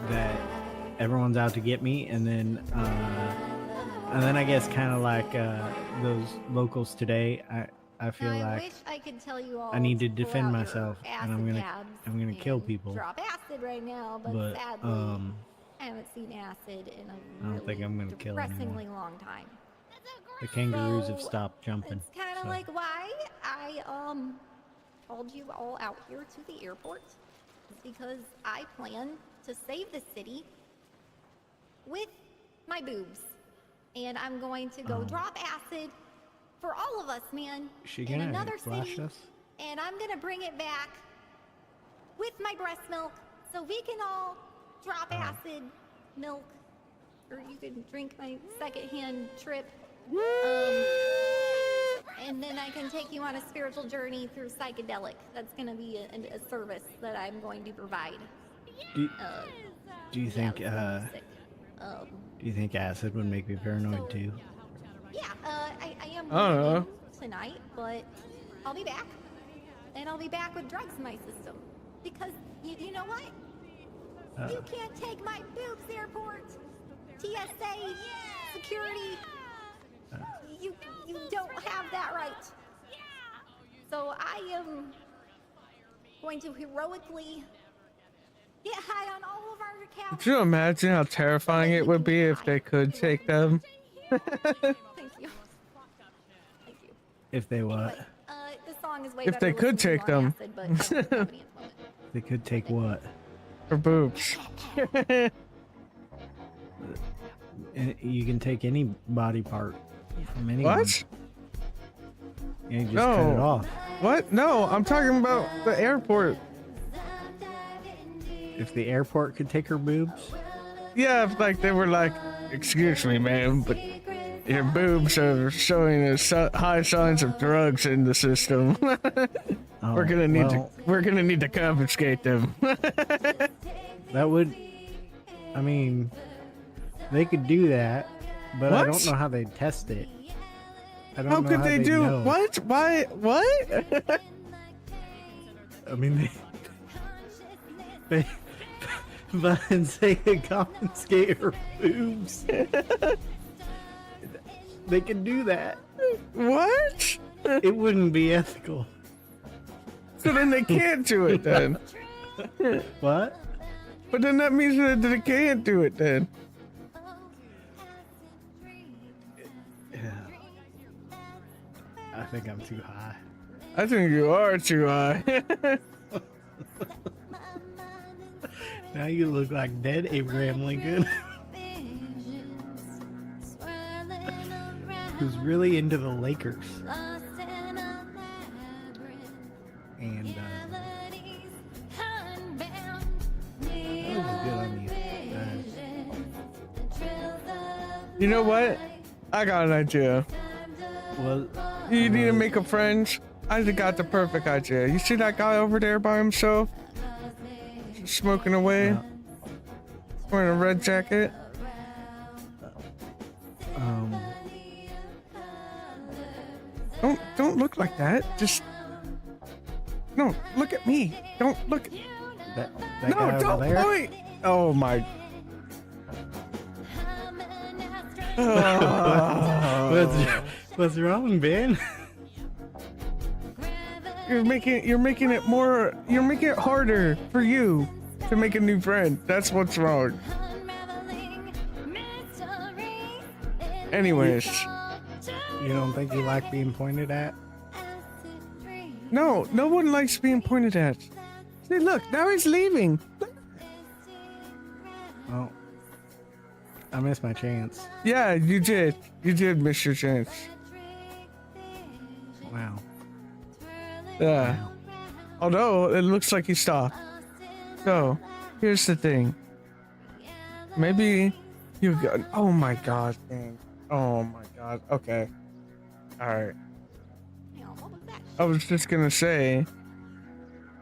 that everyone's out to get me, and then I guess kind of like those locals today. I feel like wish I could tell you all I need to pull defend out your myself, and acid tabs I'm gonna kill and people. Drop acid right now, but sadly, I haven't seen acid in a I don't think really I'm gonna kill anyone. depressingly long time. The kangaroos have So, stopped jumping. It's kind of so. like why I called you all out here to the airport. It's because I plan to save the city with my boobs, and I'm going to go drop acid for all of us, man. She in gonna another flash city, us? and I'm gonna bring it back with my breast milk, so we can all drop acid milk, or you can drink my secondhand trip. And then I can take you on a spiritual journey through psychedelic. That's gonna be a service that I'm going to provide. Do you think do you think acid would make me paranoid too? Yeah, I am I don't know. tonight, but I'll be back. And I'll be back with drugs in my system. Because, you know what? You can't take my boobs, airport. TSA, security. You don't have that right. So I am going to heroically get high on all of our accounts. Could you imagine how terrifying it would be if they could take them? Thank you. Thank you. If they what? The song is way If better they could listening take on them. acid, but I don't have any at the moment. They could take what? Her boobs. You can take any body part from anyone. What? You just cut it off. What? No, I'm talking about the airport. If the airport could take her boobs? Yeah, if like they were like, excuse me, ma'am, but your boobs are showing us high signs of drugs in the system. We're gonna need to confiscate them. That would, I mean, they could do that, but I don't know how they'd test it. I don't How know could they they'd do know. what? Why? What? I mean, they but they could confiscate her boobs. They could do that. What? It wouldn't be ethical. So then they can't do it then. What? But then that means that they can't do it then. Yeah. I think I'm too high. I think you are too high. Now you look like dead Abraham Lincoln. Who's really into the Lakers. And that was good on you. You know what? I got an idea. Well, You need to make a friend. I just got the perfect idea. You see that guy over there by himself? Just smoking away? Wearing a red jacket? Don't look like that. Just no, look at me. Don't look. That No, guy over don't there? point. Oh my. What's wrong, Ben? You're making it harder for you to make a new friend. That's what's wrong. Anyways. You don't think you like being pointed at? No one likes being pointed at. See, look, now he's leaving. Well, I missed my chance. Yeah, you did. You did miss your chance. Wow. Yeah. Although, it looks like he stopped. So, here's the thing. Maybe you got... Oh my god, dang. Oh my god. Okay. Alright. I was just gonna say,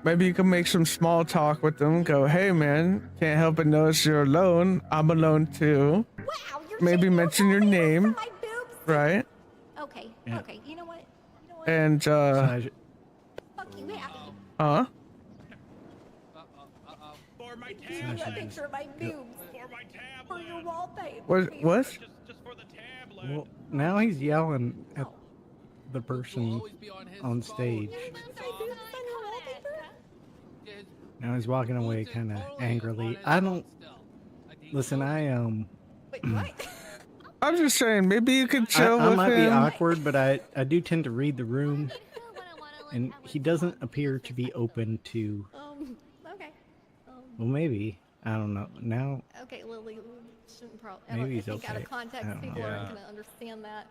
maybe you can make some small talk with them. Go, hey man, can't help but notice you're alone. I'm alone too. Wow, Maybe mention your name. Right? Okay, Yeah. okay, you know what? And, Fuck you, yeah. huh? Here's a picture of my boobs. For your wallpaper. What? Well, now he's yelling at the person on stage. Now he's walking away kind of angrily. I don't... Listen, Wait, what? I'm just saying, maybe you could chill I with might him. be awkward, but I do tend to read the room. And he doesn't appear to be open to... Okay. Well, maybe. I don't know. Now... Okay, Lily, shouldn't probably... Maybe I he's think out okay. of context, I don't know. people Yeah. aren't going to understand that.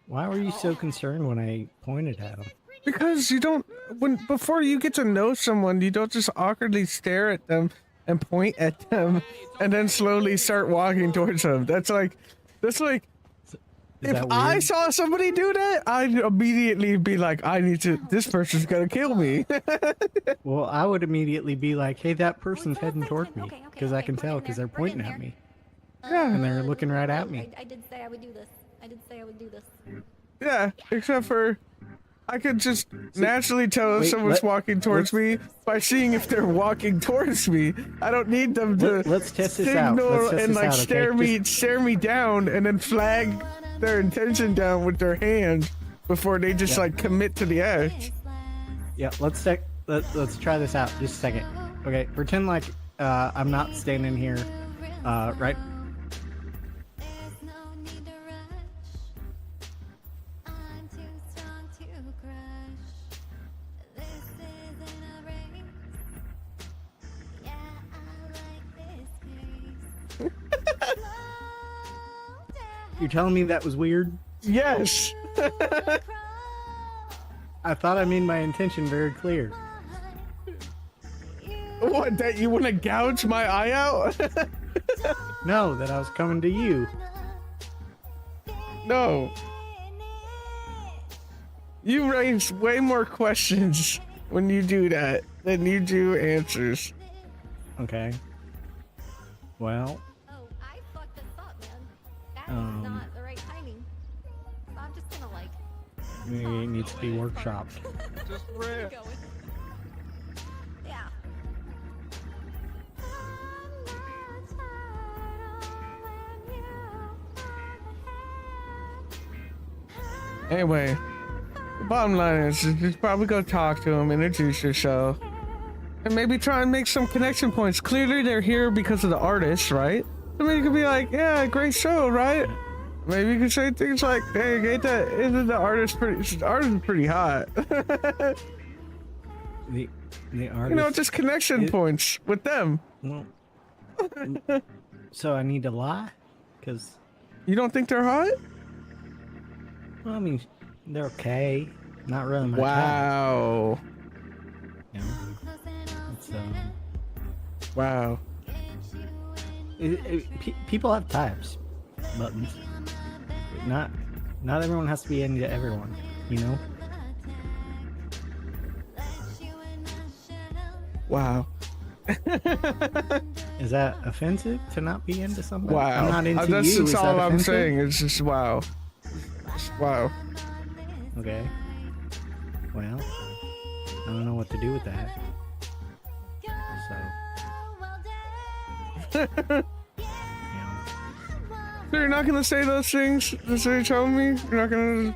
Why were you so concerned when I pointed at him? Because you don't, before you get to know someone, you don't just awkwardly stare at them and point at them and then slowly start walking towards them. That's like, Is if that I weird? saw somebody do that, I'd immediately be like, this person's gonna kill me. Well, I would immediately be like, hey, that person's heading toward me. Okay, Because I can we're tell getting because there, they're we're getting pointing at there. me. And they're looking right at me. I did say I would do this. I did say I would do this. Yeah, except for I could just naturally tell if wait, someone's walking towards me by seeing if they're walking towards me. I don't need them to Let's test this out. signal Let's test and this like out, okay? stare me down and then flag their intention down with their hand before they just like commit to the act. Yeah, let's try this out. Just a second. Okay, pretend like I'm not standing here. Right. You're telling me that was weird? Yes. I thought I made my intention very clear. What, that you want to gouge my eye out? No, that I was coming to you. No. You raise way more questions when you do that than you do answers. Okay. Well. Oh, I fucked this up, man. That is not the right timing. So I'm just gonna like. It needs to be workshopped. Just Going. Yeah. Anyway, the bottom line is just probably go talk to him, introduce yourself, and maybe try and make some connection points. Clearly they're here because of the artist, right? So maybe you could be like, yeah, great show, right? Maybe you could say things like, hey, ain't that, isn't the artist pretty hot? The artist. You know, just connection points with them. Well, so I need to lie? Because. You don't think they're hot? Well, I mean, they're okay. Not really my type. Wow. You know? It's, wow. People have types. Buttons. Not everyone has to be into everyone, you know? Wow. Is that offensive to not be into somebody? Wow. I'm not into That's you. Is all that I'm offensive? saying. It's just wow. Just wow. Okay. Well, I don't know what to do with that. So. So you're not gonna say those things that you're telling me? You're not gonna.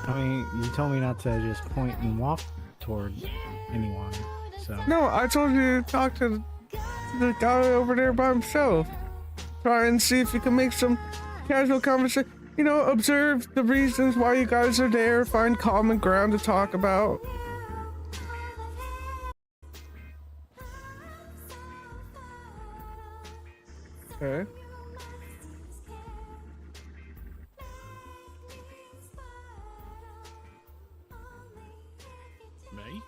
I mean, you told me not to just point and walk toward anyone. So. No, I told you to talk to the guy over there by himself. Try and see if you can make some casual conversation. You know, observe the reasons why you guys are there. Find common ground to talk about. Okay. Me?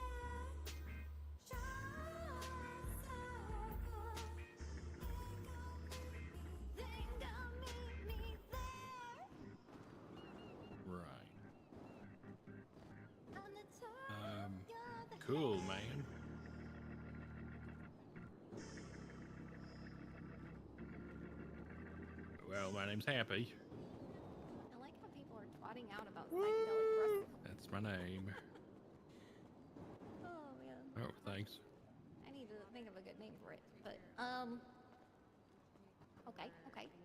Right. Cool, man. Well, my name's Happy. I like how people are twatting out about psychedelic breath. That's my name. Oh man. Oh, thanks. I need to think of a good name for it, but okay.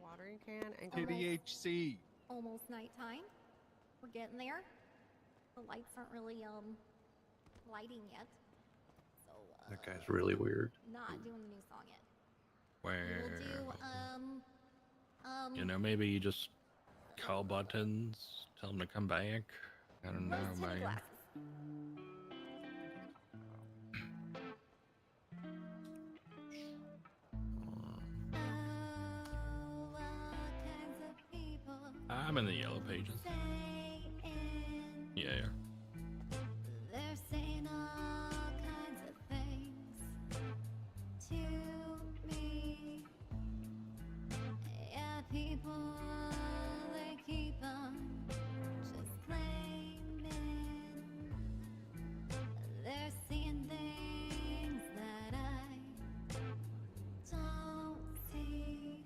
Watering can and TDHC. Almost nighttime. We're getting there. The lights aren't really lighting yet. So That guy's really weird. not doing the new song yet. Well, We'll do you know, maybe you just call buttons, tell them to come back. I don't know, Where's Tim man. Glasses? I'm in the yellow pages. Yeah. They're saying all kinds of things to me. Yeah, people, they keep on just claiming. They're seeing things that I don't see.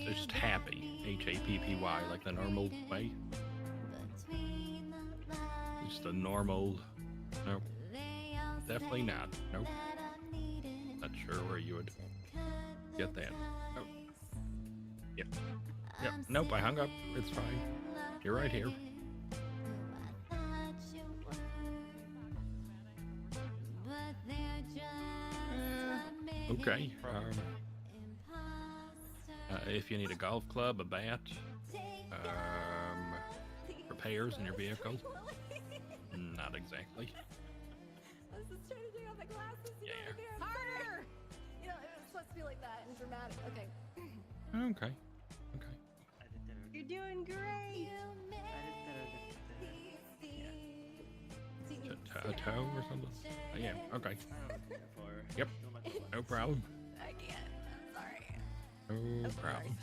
Just happy. Happy, like the normal way. Between the lines, Just the normal. Nope. they all Definitely say not. Nope. that I'm needing Not sure where you would to cut get the that. Nope. ties. Yep. Yep. Nope. I hung up. It's fine. You're right here. Who I thought you were, but they're just Okay. imposters. If you need a golf club, a bat, repairs in your vehicle, not exactly. I was just trying to take off my glasses. You know, Yeah. right there. Harder! You know, it was supposed to be like that and dramatic. Okay. Okay. Okay. You're doing great. Toe or something? Yeah. Okay. Yep. No problem. I can't. I'm sorry. No problem.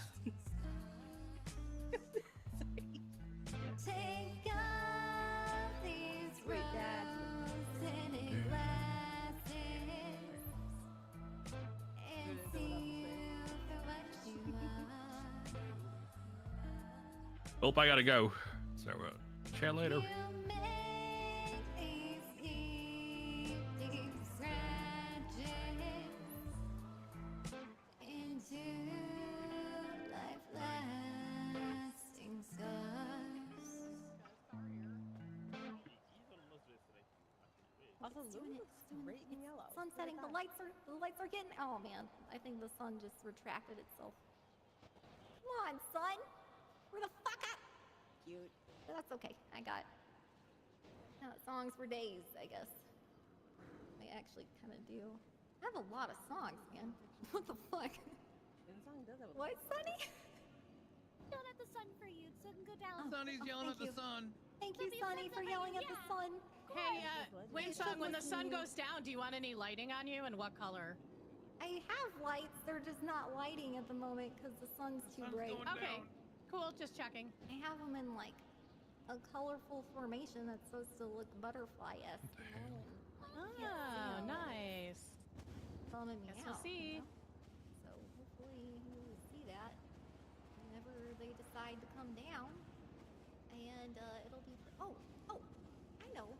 Take all these rose-tinted glasses and see you for what you are. Well, I gotta go. So, chat later. You make these deep scratches into life-lasting scars. Also, Lou looks great in yellow. Sun setting. The lights are getting. Oh man, I think the sun just retracted itself. Come on, sun. Where the fuck up? Cute. But that's okay. I got songs for days, I guess. I actually kind of do. I have a lot of songs, man. What the fuck? What, Sunny? Yelling at the sun for you so it can go down. Sunny's yelling at the sun. Thank you, Sunny, for yelling at the sun. Hey, Wing Song, when the sun goes down, do you want any lighting on you, and what color? I have lights. They're just not lighting at the moment because the sun's too bright. Okay, cool. Just checking. I have them in like a colorful formation that's supposed to look butterfly-esque. Oh, nice. Bumming me Guess out. we'll see. You know? So hopefully you will see that whenever they decide to come down, and it'll be. Oh, I know.